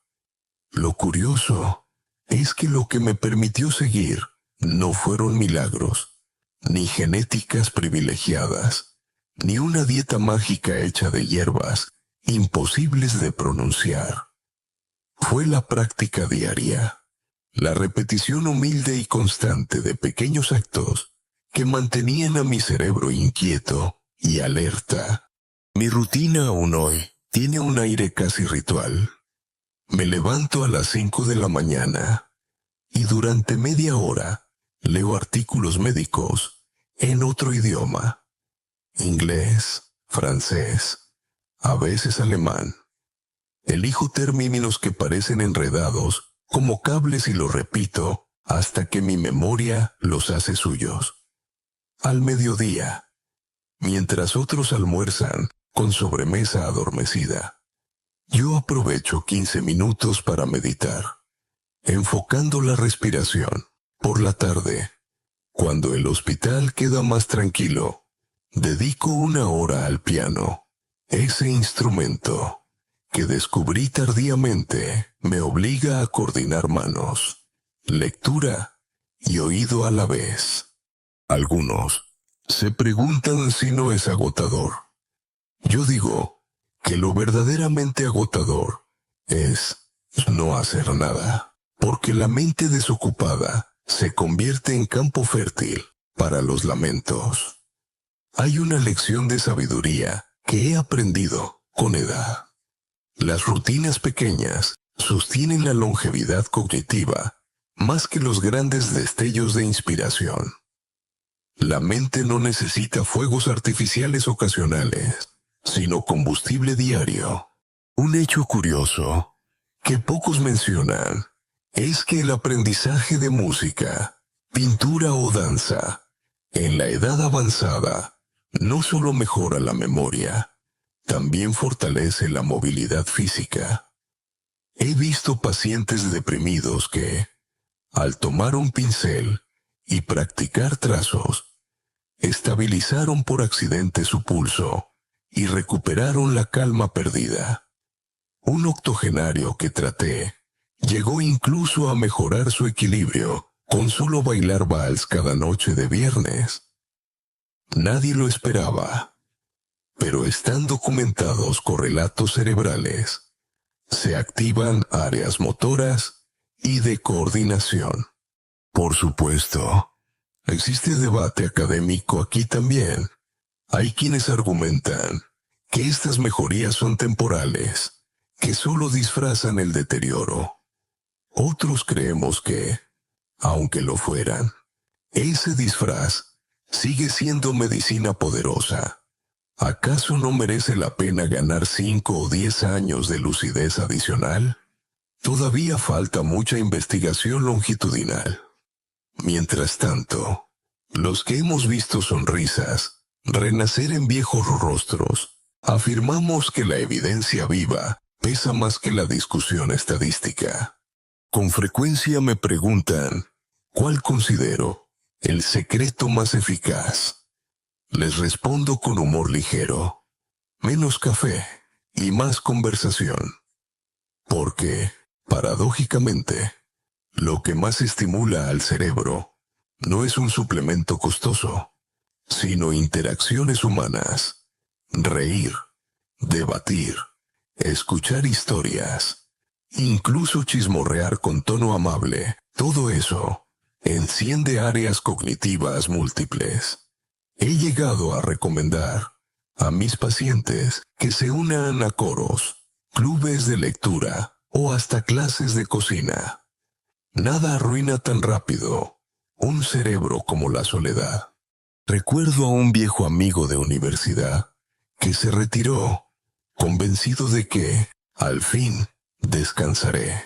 Speaker 1: Lo curioso es que lo que me permitió seguir No fueron milagros, ni genéticas privilegiadas, ni una dieta mágica hecha de hierbas imposibles de pronunciar. Fue la práctica diaria, la repetición humilde y constante de pequeños actos que mantenían a mi cerebro inquieto y alerta. Mi rutina aún hoy tiene un aire casi ritual. Me levanto a las 5 de la mañana y durante media hora leo artículos médicos en otro idioma, inglés, francés, a veces alemán. Elijo términos que parecen enredados como cables y los repito hasta que mi memoria los hace suyos. Al mediodía, mientras otros almuerzan con sobremesa adormecida, yo aprovecho 15 minutos para meditar, enfocando la respiración. Por la tarde, cuando el hospital queda más tranquilo, dedico una hora al piano. Ese instrumento que descubrí tardíamente me obliga a coordinar manos, lectura y oído a la vez. Algunos se preguntan si no es agotador. Yo digo que lo verdaderamente agotador es no hacer nada, porque la mente desocupada se convierte en campo fértil para los lamentos. Hay una lección de sabiduría que he aprendido con edad. Las rutinas pequeñas sostienen la longevidad cognitiva más que los grandes destellos de inspiración. La mente no necesita fuegos artificiales ocasionales, sino combustible diario. Un hecho curioso que pocos mencionan es que el aprendizaje de música, pintura o danza en la edad avanzada no solo mejora la memoria, también fortalece la movilidad física. He visto pacientes deprimidos que, al tomar un pincel y practicar trazos, estabilizaron por accidente su pulso y recuperaron la calma perdida. Un octogenario que traté llegó incluso a mejorar su equilibrio con solo bailar vals cada noche de viernes. Nadie lo esperaba, pero están documentados correlatos cerebrales. Se activan áreas motoras y de coordinación. Por supuesto, existe debate académico aquí también. Hay quienes argumentan que estas mejorías son temporales, que solo disfrazan el deterioro. Otros creemos que, aunque lo fueran, ese disfraz sigue siendo medicina poderosa. ¿Acaso no merece la pena ganar 5 o 10 años de lucidez adicional? Todavía falta mucha investigación longitudinal. Mientras tanto, los que hemos visto sonrisas renacer en viejos rostros, afirmamos que la evidencia viva pesa más que la discusión estadística. Con frecuencia me preguntan, ¿cuál considero el secreto más eficaz? Les respondo con humor ligero, menos café y más conversación. Porque, paradójicamente, lo que más estimula al cerebro no es un suplemento costoso, sino interacciones humanas, reír, debatir, escuchar historias, incluso chismorrear con tono amable. Todo eso enciende áreas cognitivas múltiples. He llegado a recomendar a mis pacientes que se unan a coros, clubes de lectura o hasta clases de cocina. Nada arruina tan rápido un cerebro como la soledad. Recuerdo a un viejo amigo de universidad que se retiró, convencido de que, al fin, descansaré.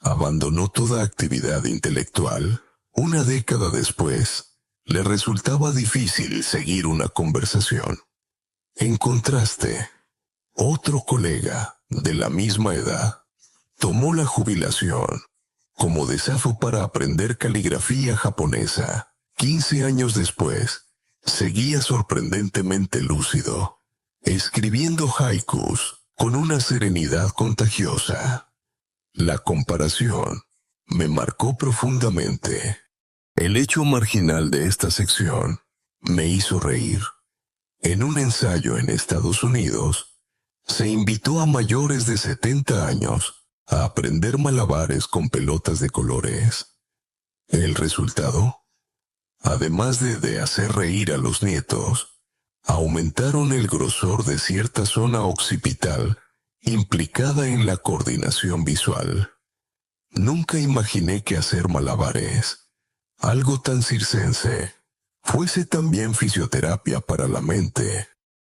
Speaker 1: Abandonó toda actividad intelectual. Una década después, le resultaba difícil seguir una conversación. En contraste, otro colega de la misma edad tomó la jubilación como desafío para aprender caligrafía japonesa. 15 años después, seguía sorprendentemente lúcido, escribiendo haikus con una serenidad contagiosa. La comparación me marcó profundamente. El hecho marginal de esta sección me hizo reír. En un ensayo en Estados Unidos, se invitó a mayores de 70 años a aprender malabares con pelotas de colores. El resultado, además de hacer reír a los nietos, aumentaron el grosor de cierta zona occipital implicada en la coordinación visual. Nunca imaginé que hacer malabares, algo tan circense, fuese también fisioterapia para la mente.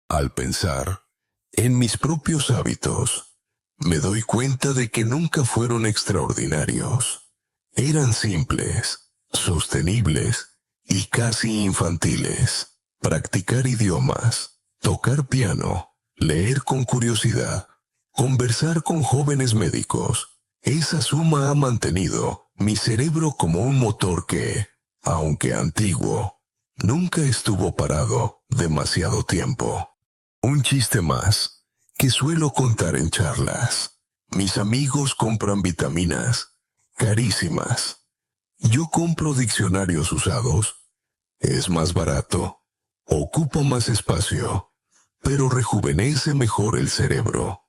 Speaker 1: Al pensar en mis propios hábitos, me doy cuenta de que nunca fueron extraordinarios. Eran simples, sostenibles y casi infantiles. Practicar idiomas, tocar piano, leer con curiosidad, conversar con jóvenes médicos. Esa suma ha mantenido mi cerebro como un motor que, aunque antiguo, nunca estuvo parado demasiado tiempo. Un chiste más que suelo contar en charlas. Mis amigos compran vitaminas, carísimas. Yo compro diccionarios usados. Es más barato, ocupa más espacio, pero rejuvenece mejor el cerebro.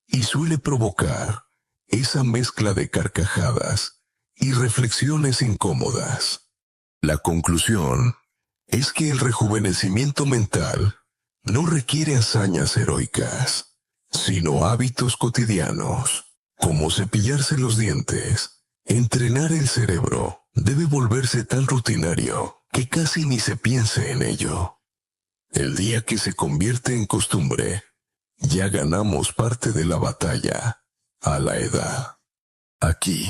Speaker 1: Y suele provocar esa mezcla de carcajadas y reflexiones incómodas. La conclusión es que el rejuvenecimiento mental no requiere hazañas heroicas, sino hábitos cotidianos, como cepillarse los dientes. Entrenar el cerebro debe volverse tan rutinario que casi ni se piense en ello. El día que se convierte en costumbre, ya ganamos parte de la batalla a la edad. Aquí,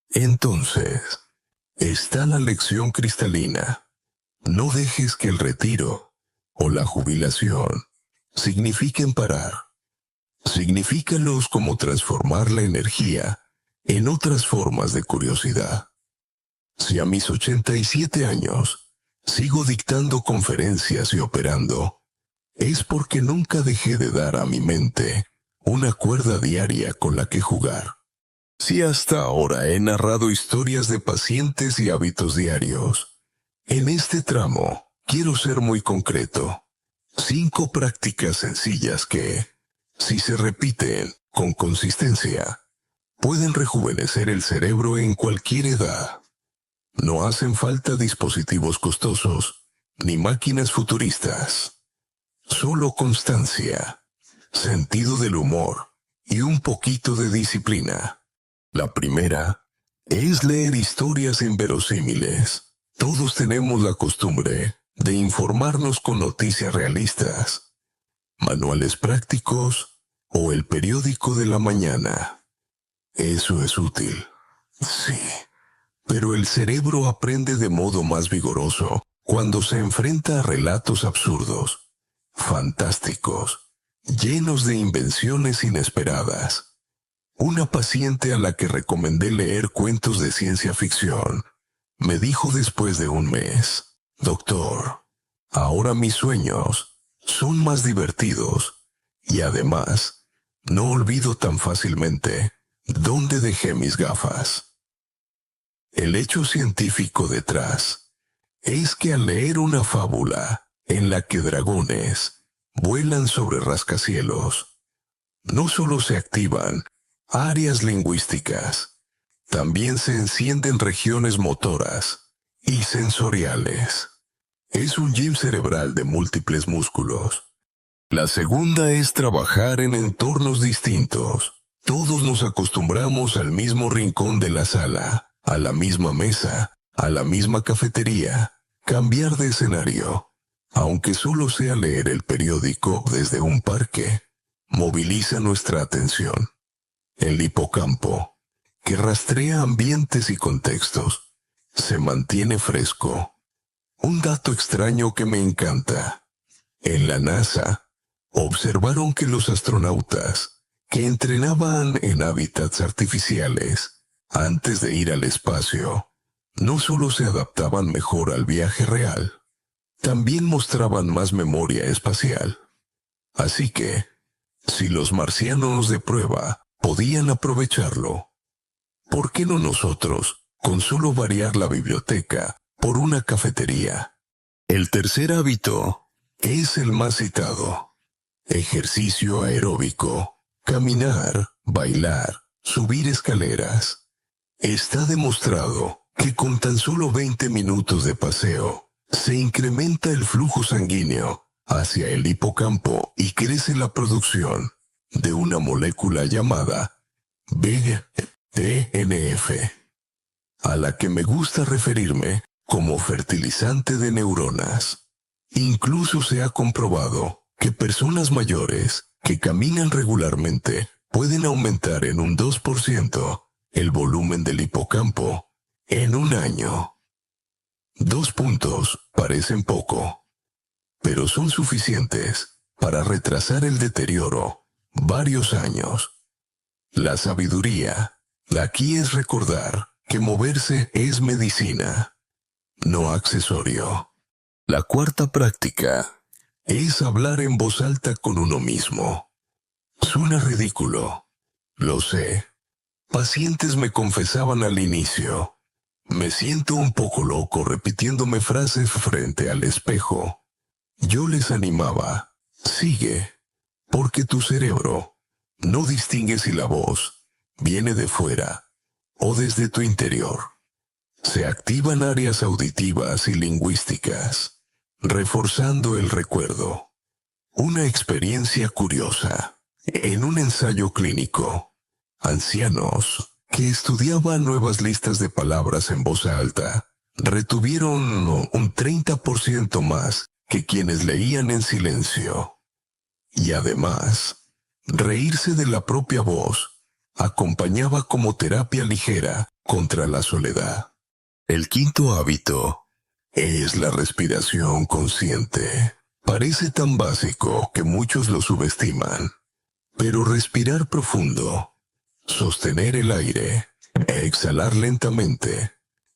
Speaker 1: entonces, está la lección cristalina. No dejes que el retiro o la jubilación signifiquen parar. Signifícalos como transformar la energía en otras formas de curiosidad. Si a mis 87 años sigo dictando conferencias y operando, es porque nunca dejé de dar a mi mente una cuerda diaria con la que jugar. Si hasta ahora he narrado historias de pacientes y hábitos diarios, en este tramo quiero ser muy concreto. 5 prácticas sencillas que, si se repiten con consistencia, pueden rejuvenecer el cerebro en cualquier edad. No hacen falta dispositivos costosos, ni máquinas futuristas. Solo constancia, sentido del humor y un poquito de disciplina. La primera es leer historias inverosímiles. Todos tenemos la costumbre de informarnos con noticias realistas, manuales prácticos o el periódico de la mañana. Eso es útil, sí, pero el cerebro aprende de modo más vigoroso cuando se enfrenta a relatos absurdos, fantásticos, llenos de invenciones inesperadas. Una paciente a la que recomendé leer cuentos de ciencia ficción me dijo después de un mes: «Doctor, ahora mis sueños son más divertidos y además no olvido tan fácilmente dónde dejé mis gafas». El hecho científico detrás es que al leer una fábula en la que dragones vuelan sobre rascacielos, no solo se activan áreas lingüísticas, también se encienden regiones motoras y sensoriales. Es un gym cerebral de múltiples músculos. La segunda es trabajar en entornos distintos. Todos nos acostumbramos al mismo rincón de la sala, a la misma mesa, a la misma cafetería. Cambiar de escenario, aunque solo sea leer el periódico desde un parque, moviliza nuestra atención. El hipocampo, que rastrea ambientes y contextos, se mantiene fresco. Un dato extraño que me encanta. En la NASA, observaron que los astronautas que entrenaban en hábitats artificiales antes de ir al espacio, no solo se adaptaban mejor al viaje real, también mostraban más memoria espacial. Así que, si los marcianos de prueba podían aprovecharlo, ¿por qué no nosotros, con solo variar la biblioteca por una cafetería. El tercer hábito es el más citado: ejercicio aeróbico, caminar, bailar, subir escaleras. Está demostrado que con tan solo 20 minutos de paseo, se incrementa el flujo sanguíneo hacia el hipocampo y crece la producción de una molécula llamada BDNF, a la que me gusta referirme como fertilizante de neuronas. Incluso se ha comprobado que personas mayores que caminan regularmente pueden aumentar en un 2% el volumen del hipocampo en un año. 2 puntos parecen poco, pero son suficientes para retrasar el deterioro varios años. La sabiduría aquí es recordar que moverse es medicina, no accesorio. La cuarta práctica es hablar en voz alta con uno mismo. Suena ridículo, lo sé. Pacientes me confesaban al inicio: me siento un poco loco repitiéndome frases frente al espejo. Yo les animaba: sigue, porque tu cerebro no distingue si la voz viene de fuera o desde tu interior. Se activan áreas auditivas y lingüísticas, reforzando el recuerdo. Una experiencia curiosa. En un ensayo clínico, ancianos que estudiaban nuevas listas de palabras en voz alta retuvieron un 30% más que quienes leían en silencio. Y además, reírse de la propia voz acompañaba como terapia ligera contra la soledad. El quinto hábito es la respiración consciente. Parece tan básico que muchos lo subestiman, pero respirar profundo, sostener el aire, exhalar lentamente,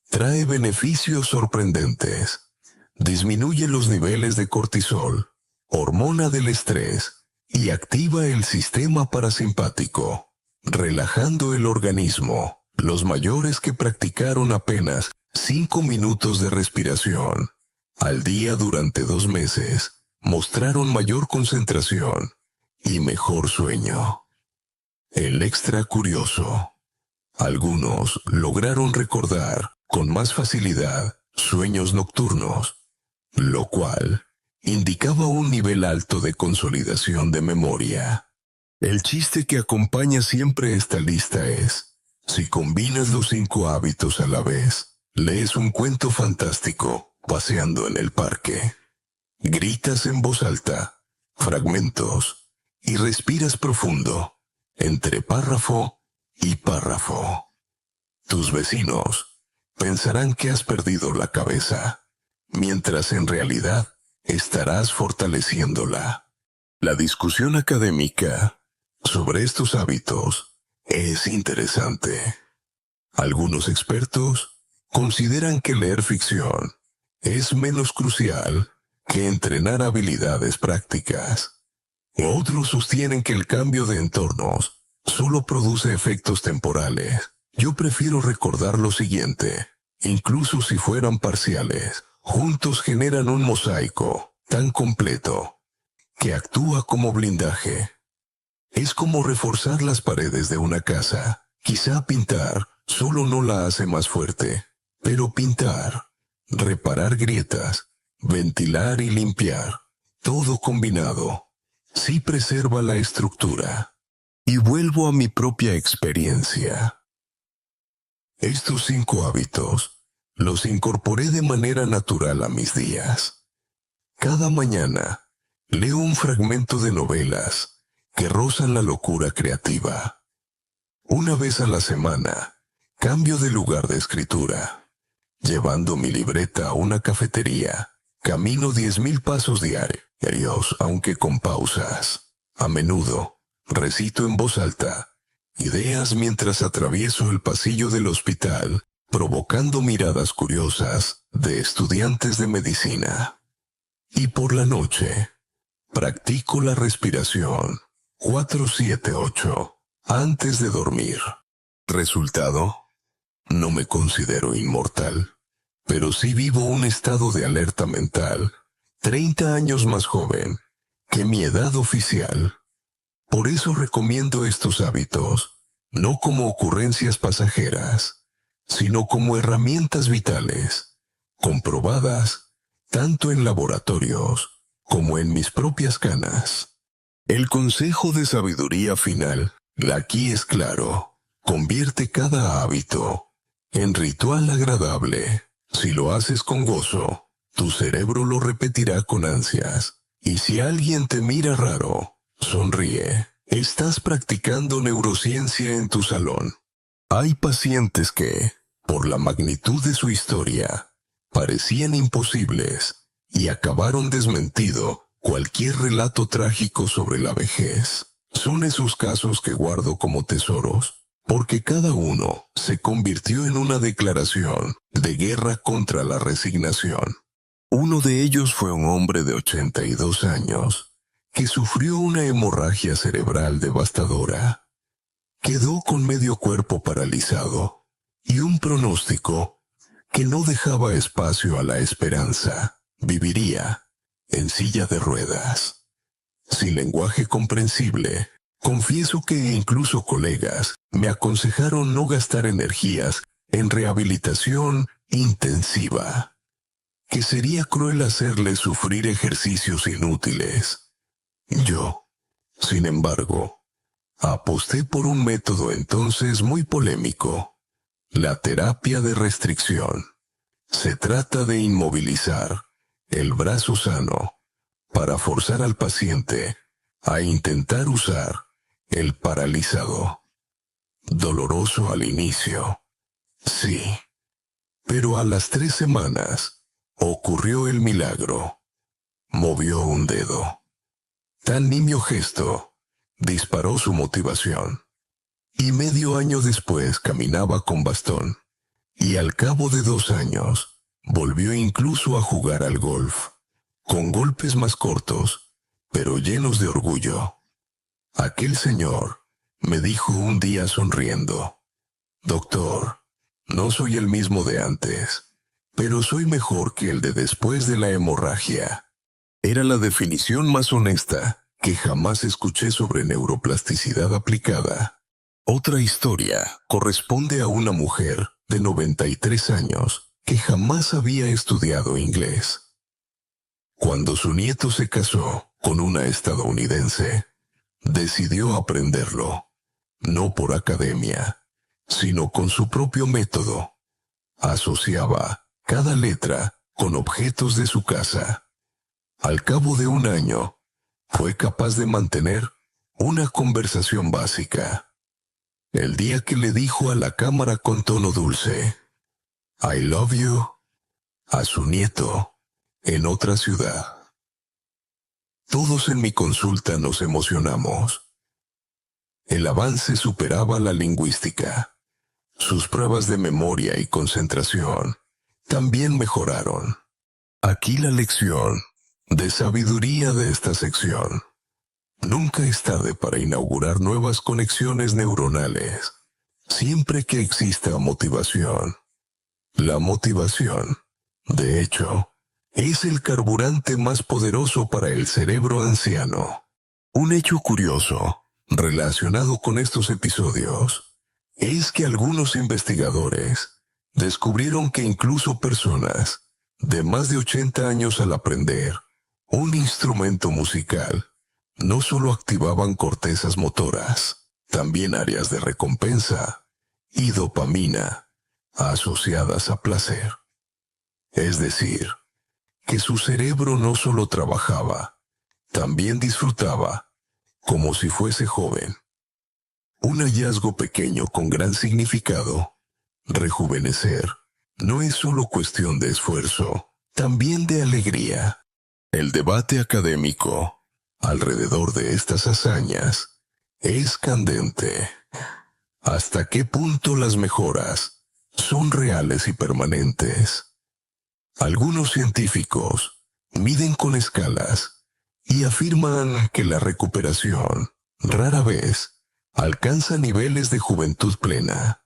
Speaker 1: trae beneficios sorprendentes. Disminuye los niveles de cortisol, hormona del estrés, y activa el sistema parasimpático, relajando el organismo. Los mayores que practicaron apenas 5 minutos de respiración al día durante 2 meses mostraron mayor concentración y mejor sueño. El extra curioso: algunos lograron recordar con más facilidad sueños nocturnos, lo cual indicaba un nivel alto de consolidación de memoria. El chiste que acompaña siempre esta lista es: si combinas los 5 hábitos a la vez, lees un cuento fantástico paseando en el parque, gritas en voz alta fragmentos y respiras profundo entre párrafo y párrafo, tus vecinos pensarán que has perdido la cabeza, mientras en realidad estarás fortaleciéndola. La discusión académica sobre estos hábitos es interesante. Algunos expertos consideran que leer ficción es menos crucial que entrenar habilidades prácticas. Otros sostienen que el cambio de entornos solo produce efectos temporales. Yo prefiero recordar lo siguiente: incluso si fueran parciales, juntos generan un mosaico tan completo que actúa como blindaje. Es como reforzar las paredes de una casa. Quizá pintar solo no la hace más fuerte, pero pintar, reparar grietas, ventilar y limpiar, todo combinado, sí preserva la estructura. Y vuelvo a mi propia experiencia. Estos 5 hábitos los incorporé de manera natural a mis días. Cada mañana leo un fragmento de novelas que rozan la locura creativa. Una vez a la semana, cambio de lugar de escritura. Llevando mi libreta a una cafetería, camino 10,000 pasos diarios, aunque con pausas. A menudo, recito en voz alta ideas mientras atravieso el pasillo del hospital, provocando miradas curiosas de estudiantes de medicina. Y por la noche, practico la respiración 4-7-8 antes de dormir. Resultado: No me considero inmortal, pero sí vivo un estado de alerta mental, 30 años más joven que mi edad oficial. Por eso recomiendo estos hábitos, no como ocurrencias pasajeras, sino como herramientas vitales, comprobadas tanto en laboratorios como en mis propias canas. El consejo de sabiduría final, aquí es claro, convierte cada hábito en ritual agradable. Si lo haces con gozo, tu cerebro lo repetirá con ansias. Y si alguien te mira raro, sonríe. Estás practicando neurociencia en tu salón. Hay pacientes que, por la magnitud de su historia, parecían imposibles y acabaron desmentido cualquier relato trágico sobre la vejez. Son esos casos que guardo como tesoros, porque cada uno se convirtió en una declaración de guerra contra la resignación. Uno de ellos fue un hombre de 82 años, que sufrió una hemorragia cerebral devastadora. Quedó con medio cuerpo paralizado y un pronóstico que no dejaba espacio a la esperanza. Viviría en silla de ruedas. Sin lenguaje comprensible, confieso que incluso colegas me aconsejaron no gastar energías en rehabilitación intensiva, que sería cruel hacerle sufrir ejercicios inútiles. Yo, sin embargo, aposté por un método entonces muy polémico: la terapia de restricción. Se trata de inmovilizar el brazo sano para forzar al paciente a intentar usar el paralizado. Doloroso al inicio, sí, pero a las 3 semanas ocurrió el milagro. Movió un dedo. Tan nimio gesto disparó su motivación. Y medio año después caminaba con bastón. Y al cabo de 2 años, volvió incluso a jugar al golf, con golpes más cortos, pero llenos de orgullo. Aquel señor me dijo un día sonriendo: «Doctor, no soy el mismo de antes, pero soy mejor que el de después de la hemorragia». Era la definición más honesta que jamás escuché sobre neuroplasticidad aplicada. Otra historia corresponde a una mujer de 93 años que jamás había estudiado inglés. Cuando su nieto se casó con una estadounidense, decidió aprenderlo, no por academia, sino con su propio método. Asociaba cada letra con objetos de su casa. Al cabo de 1 año, fue capaz de mantener una conversación básica. El día que le dijo a la cámara con tono dulce «I love you» a su nieto en otra ciudad. Todos en mi consulta nos emocionamos. El avance superaba la lingüística. Sus pruebas de memoria y concentración también mejoraron. Aquí la lección de sabiduría de esta sección: nunca es tarde para inaugurar nuevas conexiones neuronales, siempre que exista motivación. La motivación, de hecho, es el carburante más poderoso para el cerebro anciano. Un hecho curioso relacionado con estos episodios es que algunos investigadores descubrieron que incluso personas de más de 80 años, al aprender un instrumento musical, no solo activaban cortezas motoras, también áreas de recompensa y dopamina asociadas a placer. Es decir, que su cerebro no solo trabajaba, también disfrutaba, como si fuese joven. Un hallazgo pequeño con gran significado. Rejuvenecer no es solo cuestión de esfuerzo, también de alegría. El debate académico alrededor de estas hazañas es candente. ¿Hasta qué punto las mejoras son reales y permanentes? Algunos científicos miden con escalas y afirman que la recuperación rara vez alcanza niveles de juventud plena.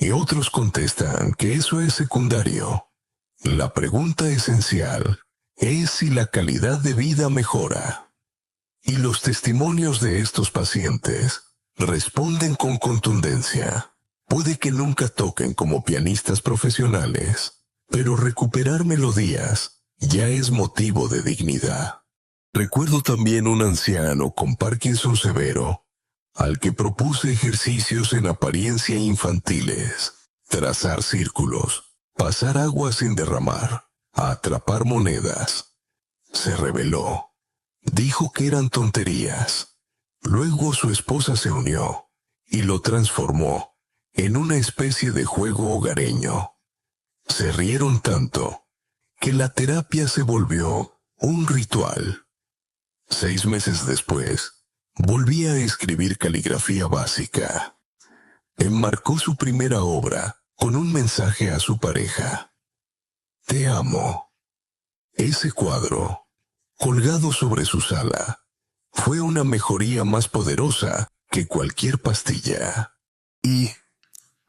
Speaker 1: y otros contestan que eso es secundario. La pregunta esencial es si la calidad de vida mejora. Y los testimonios de estos pacientes responden con contundencia. Puede que nunca toquen como pianistas profesionales, pero recuperar melodías ya es motivo de dignidad. Recuerdo también un anciano con Parkinson severo, al que propuse ejercicios en apariencia infantiles, trazar círculos, pasar agua sin derramar, atrapar monedas. Se rebeló. Dijo que eran tonterías. Luego su esposa se unió y lo transformó en una especie de juego hogareño. Se rieron tanto que la terapia se volvió un ritual. 6 meses después, volví a escribir caligrafía básica. Enmarcó su primera obra con un mensaje a su pareja. Te amo. Ese cuadro, colgado sobre su sala, fue una mejoría más poderosa que cualquier pastilla. Y,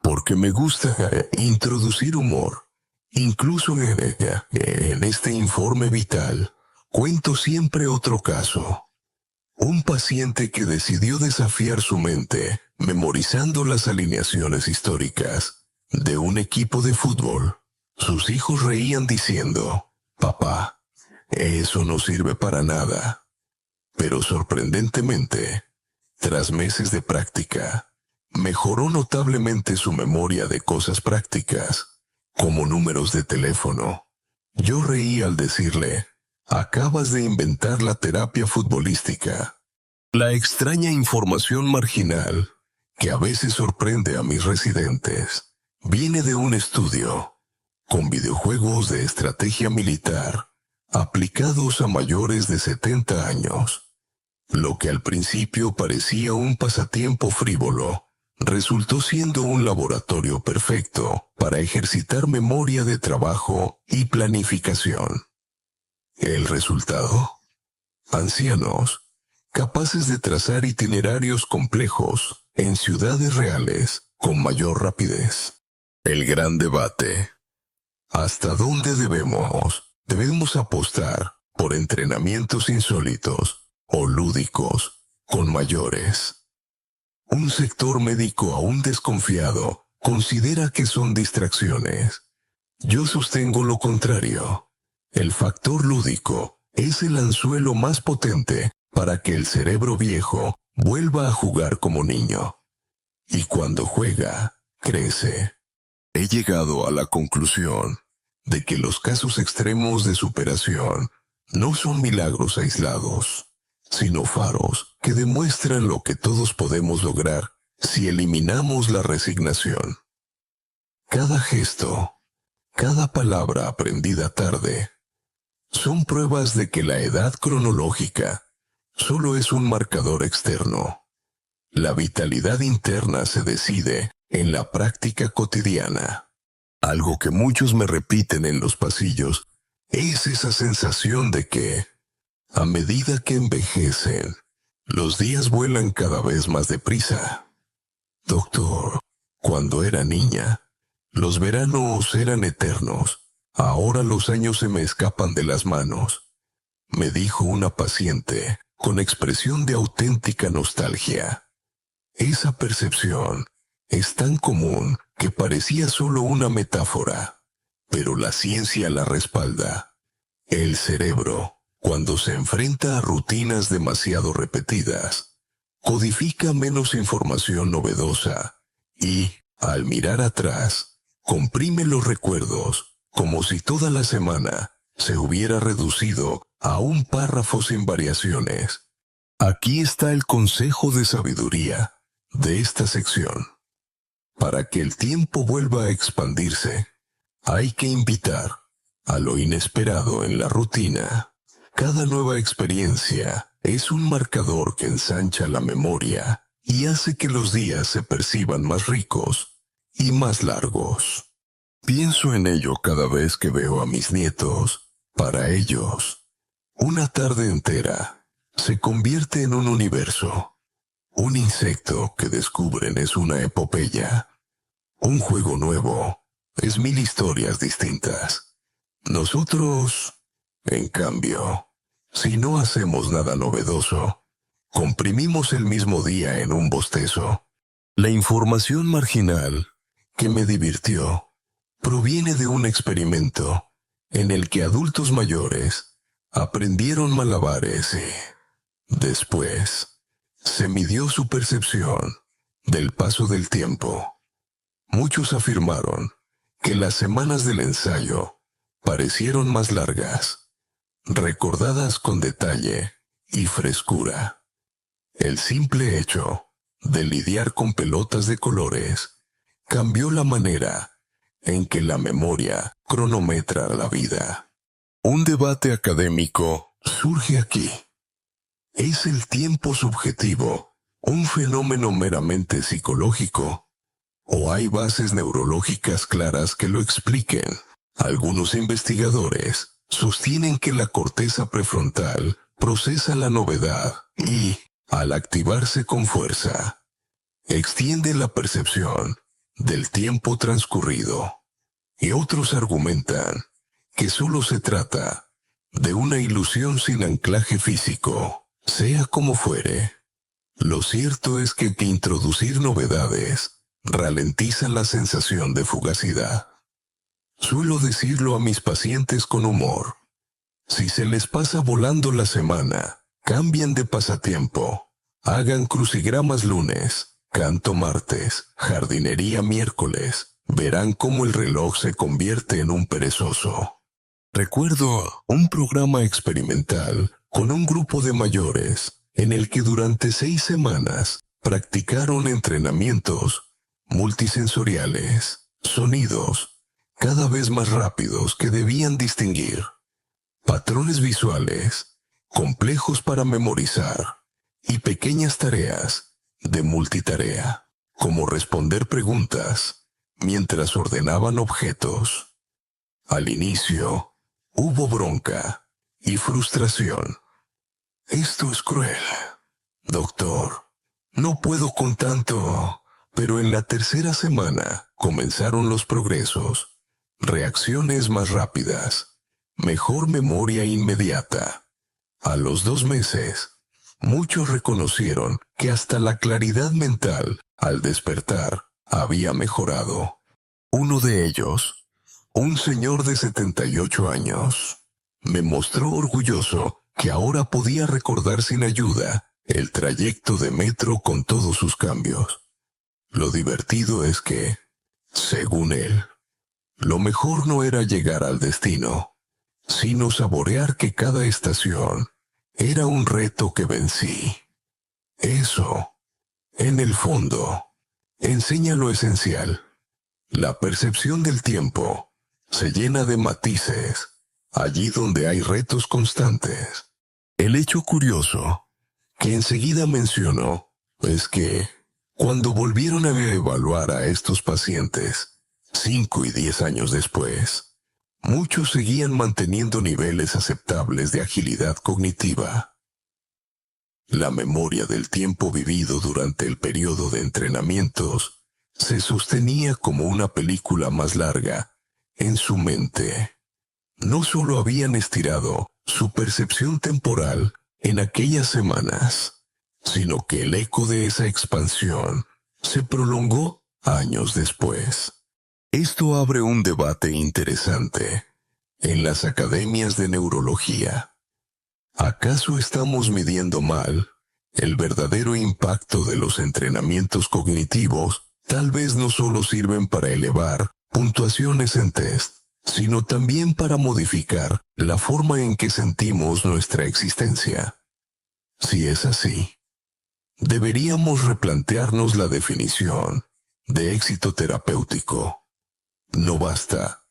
Speaker 1: porque me gusta introducir humor, incluso en este informe vital, cuento siempre otro caso. Un paciente que decidió desafiar su mente memorizando las alineaciones históricas de un equipo de fútbol. Sus hijos reían diciendo, «Papá, eso no sirve para nada». Pero sorprendentemente, tras meses de práctica, mejoró notablemente su memoria de cosas prácticas, como números de teléfono. Yo reí al decirle, «Acabas de inventar la terapia futbolística». La extraña información marginal, que a veces sorprende a mis residentes, viene de un estudio con videojuegos de estrategia militar aplicados a mayores de 70 años. Lo que al principio parecía un pasatiempo frívolo, resultó siendo un laboratorio perfecto para ejercitar memoria de trabajo y planificación. ¿El resultado? Ancianos capaces de trazar itinerarios complejos en ciudades reales con mayor rapidez. El gran debate. ¿Hasta dónde debemos apostar por entrenamientos insólitos o lúdicos con mayores? Un sector médico aún desconfiado considera que son distracciones. Yo sostengo lo contrario. El factor lúdico es el anzuelo más potente para que el cerebro viejo vuelva a jugar como niño. Y cuando juega, crece. He llegado a la conclusión de que los casos extremos de superación no son milagros aislados, sino faros que demuestran lo que todos podemos lograr si eliminamos la resignación. Cada gesto, cada palabra aprendida tarde, son pruebas de que la edad cronológica solo es un marcador externo. La vitalidad interna se decide en la práctica cotidiana. Algo que muchos me repiten en los pasillos es esa sensación de que, a medida que envejecen, los días vuelan cada vez más deprisa. Doctor, cuando era niña, los veranos eran eternos. Ahora los años se me escapan de las manos, me dijo una paciente con expresión de auténtica nostalgia. Esa percepción es tan común que parecía solo una metáfora, pero la ciencia la respalda. El cerebro, cuando se enfrenta a rutinas demasiado repetidas, codifica menos información novedosa y, al mirar atrás, comprime los recuerdos como si toda la semana se hubiera reducido a un párrafo sin variaciones. Aquí está el consejo de sabiduría de esta sección. Para que el tiempo vuelva a expandirse, hay que invitar a lo inesperado en la rutina. Cada nueva experiencia es un marcador que ensancha la memoria y hace que los días se perciban más ricos y más largos. Pienso en ello cada vez que veo a mis nietos. Para ellos, una tarde entera se convierte en un universo. Un insecto que descubren es una epopeya. Un juego nuevo es 1000 historias distintas. Nosotros, en cambio, si no hacemos nada novedoso, comprimimos el mismo día en un bostezo. La información marginal que me divirtió proviene de un experimento en el que adultos mayores aprendieron malabares y, después, se midió su percepción del paso del tiempo. Muchos afirmaron que las semanas del ensayo parecieron más largas, recordadas con detalle y frescura. El simple hecho de lidiar con pelotas de colores cambió la manera en que la memoria cronometra la vida. Un debate académico surge aquí. ¿Es el tiempo subjetivo un fenómeno meramente psicológico? ¿O hay bases neurológicas claras que lo expliquen? Algunos investigadores sostienen que la corteza prefrontal procesa la novedad y, al activarse con fuerza, extiende la percepción del tiempo transcurrido. Y otros argumentan que solo se trata de una ilusión sin anclaje físico. Sea como fuere, lo cierto es que introducir novedades ralentiza la sensación de fugacidad. Suelo decirlo a mis pacientes con humor. Si se les pasa volando la semana, cambien de pasatiempo. Hagan crucigramas lunes, canto martes, jardinería miércoles. Verán cómo el reloj se convierte en un perezoso. Recuerdo un programa experimental con un grupo de mayores en el que durante 6 semanas practicaron entrenamientos multisensoriales, sonidos cada vez más rápidos que debían distinguir, patrones visuales complejos para memorizar y pequeñas tareas de multitarea, como responder preguntas mientras ordenaban objetos. Al inicio, hubo bronca y frustración. Esto es cruel, doctor. No puedo con tanto. Pero en la tercera semana comenzaron los progresos, reacciones más rápidas, mejor memoria inmediata. A los 2 meses, muchos reconocieron que hasta la claridad mental al despertar había mejorado. Uno de ellos, un señor de 78 años, me mostró orgulloso que ahora podía recordar sin ayuda el trayecto de metro con todos sus cambios. Lo divertido es que, según él, lo mejor no era llegar al destino, sino saborear que cada estación era un reto que vencí. Eso, en el fondo, enseña lo esencial. La percepción del tiempo se llena de matices allí donde hay retos constantes. El hecho curioso que enseguida mencionó es que, cuando volvieron a evaluar a estos pacientes, 5 y 10 años después, muchos seguían manteniendo niveles aceptables de agilidad cognitiva. La memoria del tiempo vivido durante el periodo de entrenamientos se sostenía como una película más larga en su mente. No solo habían estirado su percepción temporal en aquellas semanas, sino que el eco de esa expansión se prolongó años después. Esto abre un debate interesante en las academias de neurología. ¿Acaso estamos midiendo mal el verdadero impacto de los entrenamientos cognitivos? Tal vez no solo sirven para elevar puntuaciones en test, sino también para modificar la forma en que sentimos nuestra existencia. Si es así, deberíamos replantearnos la definición de éxito terapéutico. No basta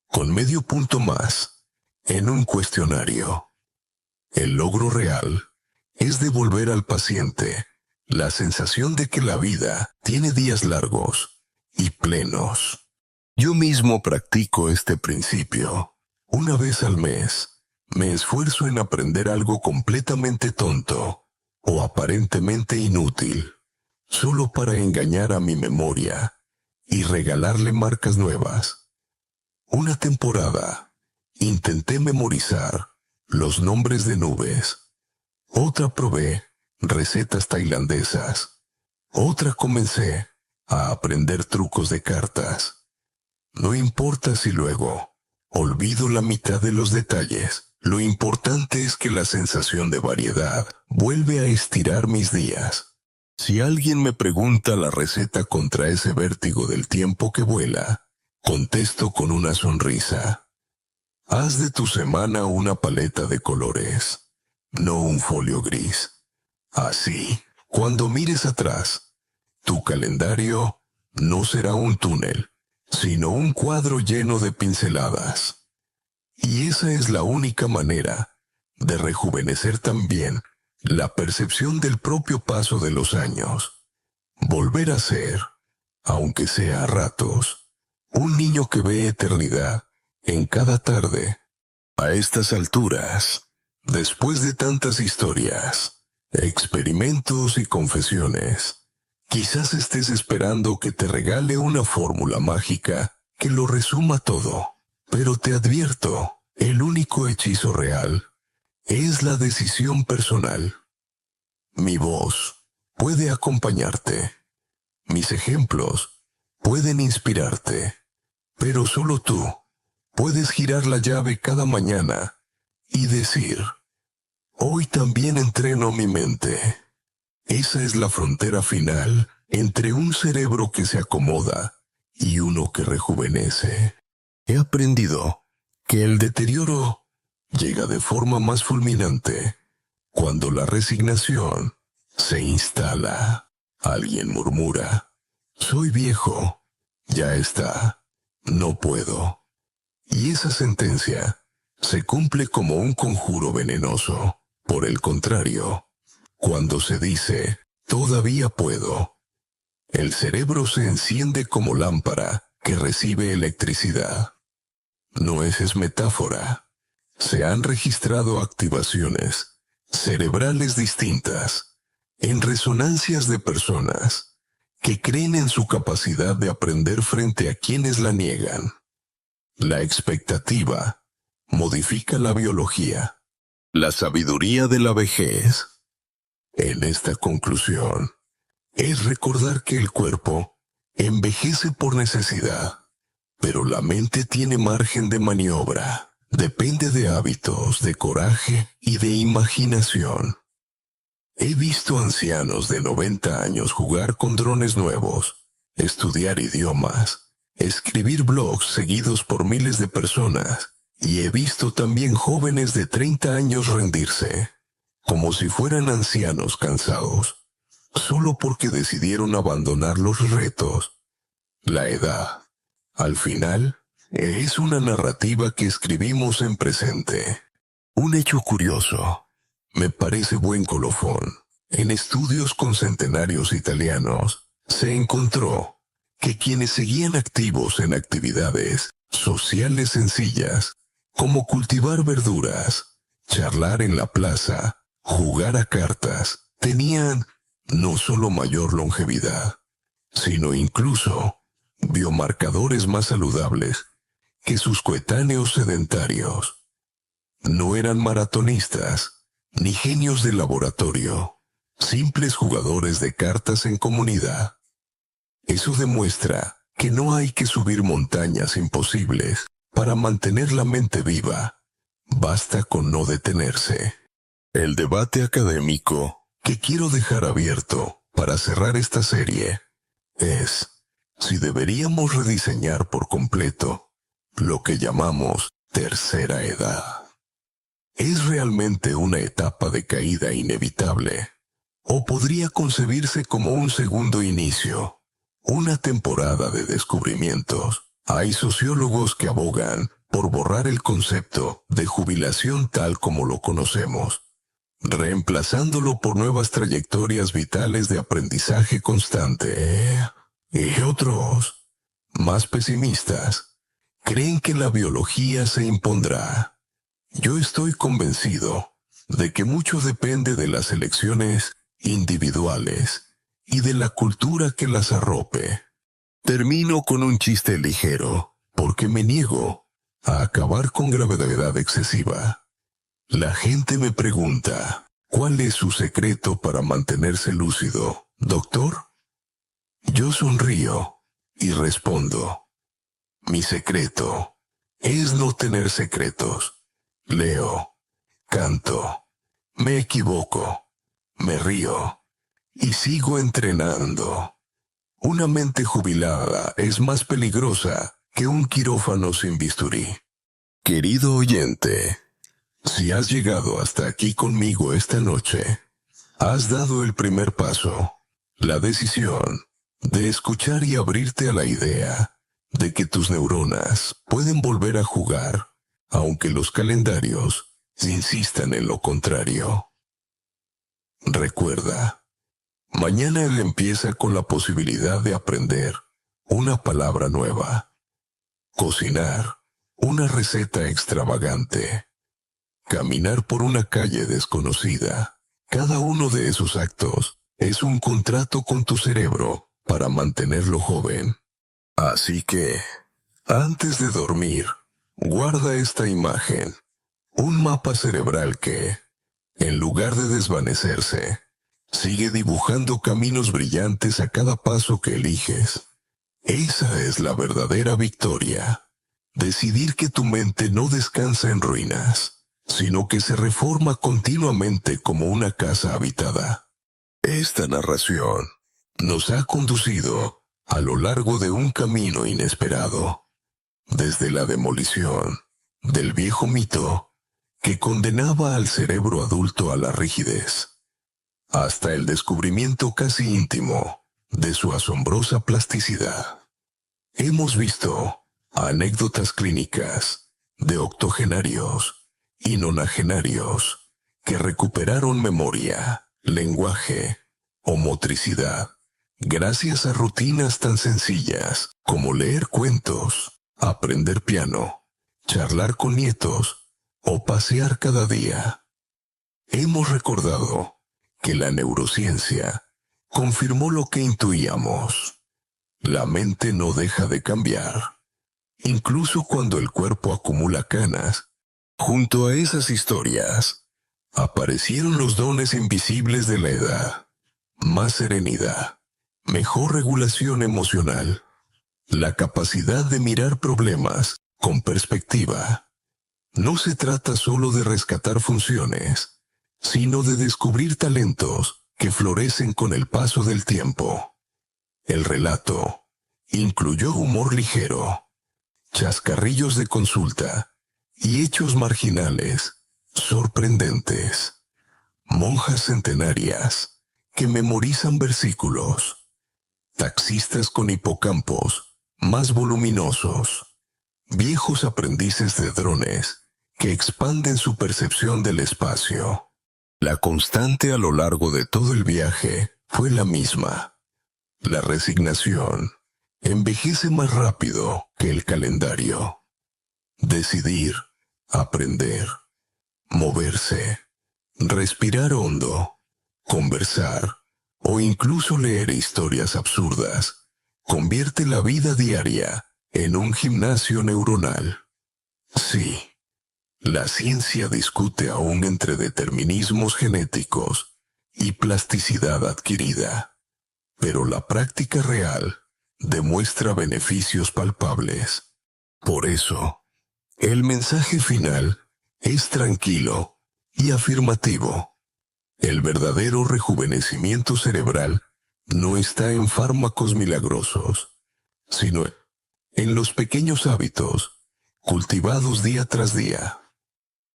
Speaker 1: con medio punto más en un cuestionario. El logro real es devolver al paciente la sensación de que la vida tiene días largos y plenos. Yo mismo practico este principio. Una vez al mes, me esfuerzo en aprender algo completamente tonto o aparentemente inútil, solo para engañar a mi memoria y regalarle marcas nuevas. Una temporada intenté memorizar los nombres de nubes. Otra probé recetas tailandesas. Otra comencé a aprender trucos de cartas. No importa si luego olvido la mitad de los detalles. Lo importante es que la sensación de variedad vuelve a estirar mis días. Si alguien me pregunta la receta contra ese vértigo del tiempo que vuela, contesto con una sonrisa. Haz de tu semana una paleta de colores, no un folio gris. Así, cuando mires atrás, tu calendario no será un túnel, sino un cuadro lleno de pinceladas. Y esa es la única manera de rejuvenecer también la percepción del propio paso de los años. Volver a ser, aunque sea a ratos, un niño que ve eternidad en cada tarde. A estas alturas, después de tantas historias, experimentos y confesiones, quizás estés esperando que te regale una fórmula mágica que lo resuma todo. Pero te advierto, el único hechizo real es la decisión personal. Mi voz puede acompañarte. Mis ejemplos pueden inspirarte. Pero solo tú puedes girar la llave cada mañana y decir, hoy también entreno mi mente. Esa es la frontera final entre un cerebro que se acomoda y uno que rejuvenece. He aprendido que el deterioro llega de forma más fulminante cuando la resignación se instala. Alguien murmura, soy viejo, ya está, no puedo. Y esa sentencia se cumple como un conjuro venenoso. Por el contrario, cuando se dice, todavía puedo, el cerebro se enciende como lámpara que recibe electricidad. No es metáfora. Se han registrado activaciones cerebrales distintas en resonancias de personas que creen en su capacidad de aprender frente a quienes la niegan. La expectativa modifica la biología. La sabiduría de la vejez, en esta conclusión, es recordar que el cuerpo envejece por necesidad, pero la mente tiene margen de maniobra. Depende de hábitos, de coraje y de imaginación. He visto ancianos de 90 años jugar con drones nuevos, estudiar idiomas, escribir blogs seguidos por miles de personas, y he visto también jóvenes de 30 años rendirse, como si fueran ancianos cansados, solo porque decidieron abandonar los retos. La edad, al final, es una narrativa que escribimos en presente. Un hecho curioso, me parece buen colofón. En estudios con centenarios italianos, se encontró que quienes seguían activos en actividades sociales sencillas, como cultivar verduras, charlar en la plaza, jugar a cartas, tenían no solo mayor longevidad, sino incluso biomarcadores más saludables que sus coetáneos sedentarios. No eran maratonistas, ni genios de laboratorio, simples jugadores de cartas en comunidad. Eso demuestra que no hay que subir montañas imposibles para mantener la mente viva. Basta con no detenerse. El debate académico que quiero dejar abierto para cerrar esta serie es si deberíamos rediseñar por completo lo que llamamos tercera edad. ¿Es realmente una etapa de caída inevitable? ¿O podría concebirse como un segundo inicio? Una temporada de descubrimientos. Hay sociólogos que abogan por borrar el concepto de jubilación tal como lo conocemos, reemplazándolo por nuevas trayectorias vitales de aprendizaje constante. Y otros, más pesimistas, creen que la biología se impondrá. Yo estoy convencido de que mucho depende de las elecciones individuales y de la cultura que las arrope. Termino con un chiste ligero, porque me niego a acabar con gravedad excesiva. La gente me pregunta, ¿cuál es su secreto para mantenerse lúcido, doctor? Yo sonrío y respondo, mi secreto es no tener secretos. Leo, canto, me equivoco, me río y sigo entrenando. Una mente jubilada es más peligrosa que un quirófano sin bisturí. Querido oyente, si has llegado hasta aquí conmigo esta noche, has dado el primer paso, la decisión de escuchar y abrirte a la idea de que tus neuronas pueden volver a jugar, aunque los calendarios insistan en lo contrario. Recuerda, mañana él empieza con la posibilidad de aprender una palabra nueva, cocinar una receta extravagante, caminar por una calle desconocida. Cada uno de esos actos es un contrato con tu cerebro para mantenerlo joven. Así que, antes de dormir, guarda esta imagen, un mapa cerebral que, en lugar de desvanecerse, sigue dibujando caminos brillantes a cada paso que eliges. Esa es la verdadera victoria. Decidir que tu mente no descansa en ruinas, sino que se reforma continuamente como una casa habitada. Esta narración nos ha conducido a lo largo de un camino inesperado, desde la demolición del viejo mito que condenaba al cerebro adulto a la rigidez, hasta el descubrimiento casi íntimo de su asombrosa plasticidad. Hemos visto anécdotas clínicas de octogenarios y nonagenarios que recuperaron memoria, lenguaje o motricidad gracias a rutinas tan sencillas como leer cuentos, aprender piano, charlar con nietos o pasear cada día. Hemos recordado que la neurociencia confirmó lo que intuíamos. La mente no deja de cambiar, incluso cuando el cuerpo acumula canas. Junto a esas historias, aparecieron los dones invisibles de la edad, más serenidad, mejor regulación emocional, la capacidad de mirar problemas con perspectiva. No se trata solo de rescatar funciones, sino de descubrir talentos que florecen con el paso del tiempo. El relato incluyó humor ligero, chascarrillos de consulta y hechos marginales sorprendentes. Monjas centenarias que memorizan versículos, taxistas con hipocampos más voluminosos, viejos aprendices de drones que expanden su percepción del espacio. La constante a lo largo de todo el viaje fue la misma. La resignación envejece más rápido que el calendario. Decidir, aprender, moverse, respirar hondo, conversar o incluso leer historias absurdas convierte la vida diaria en un gimnasio neuronal. Sí, la ciencia discute aún entre determinismos genéticos y plasticidad adquirida, pero la práctica real demuestra beneficios palpables. Por eso, el mensaje final es tranquilo y afirmativo. El verdadero rejuvenecimiento cerebral no está en fármacos milagrosos, sino en los pequeños hábitos cultivados día tras día.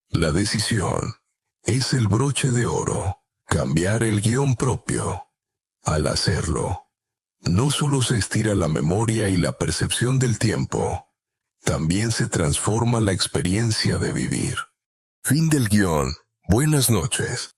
Speaker 1: La decisión es el broche de oro, cambiar el guión propio. Al hacerlo, no solo se estira la memoria y la percepción del tiempo, también se transforma la experiencia de vivir. Fin del guión. Buenas noches.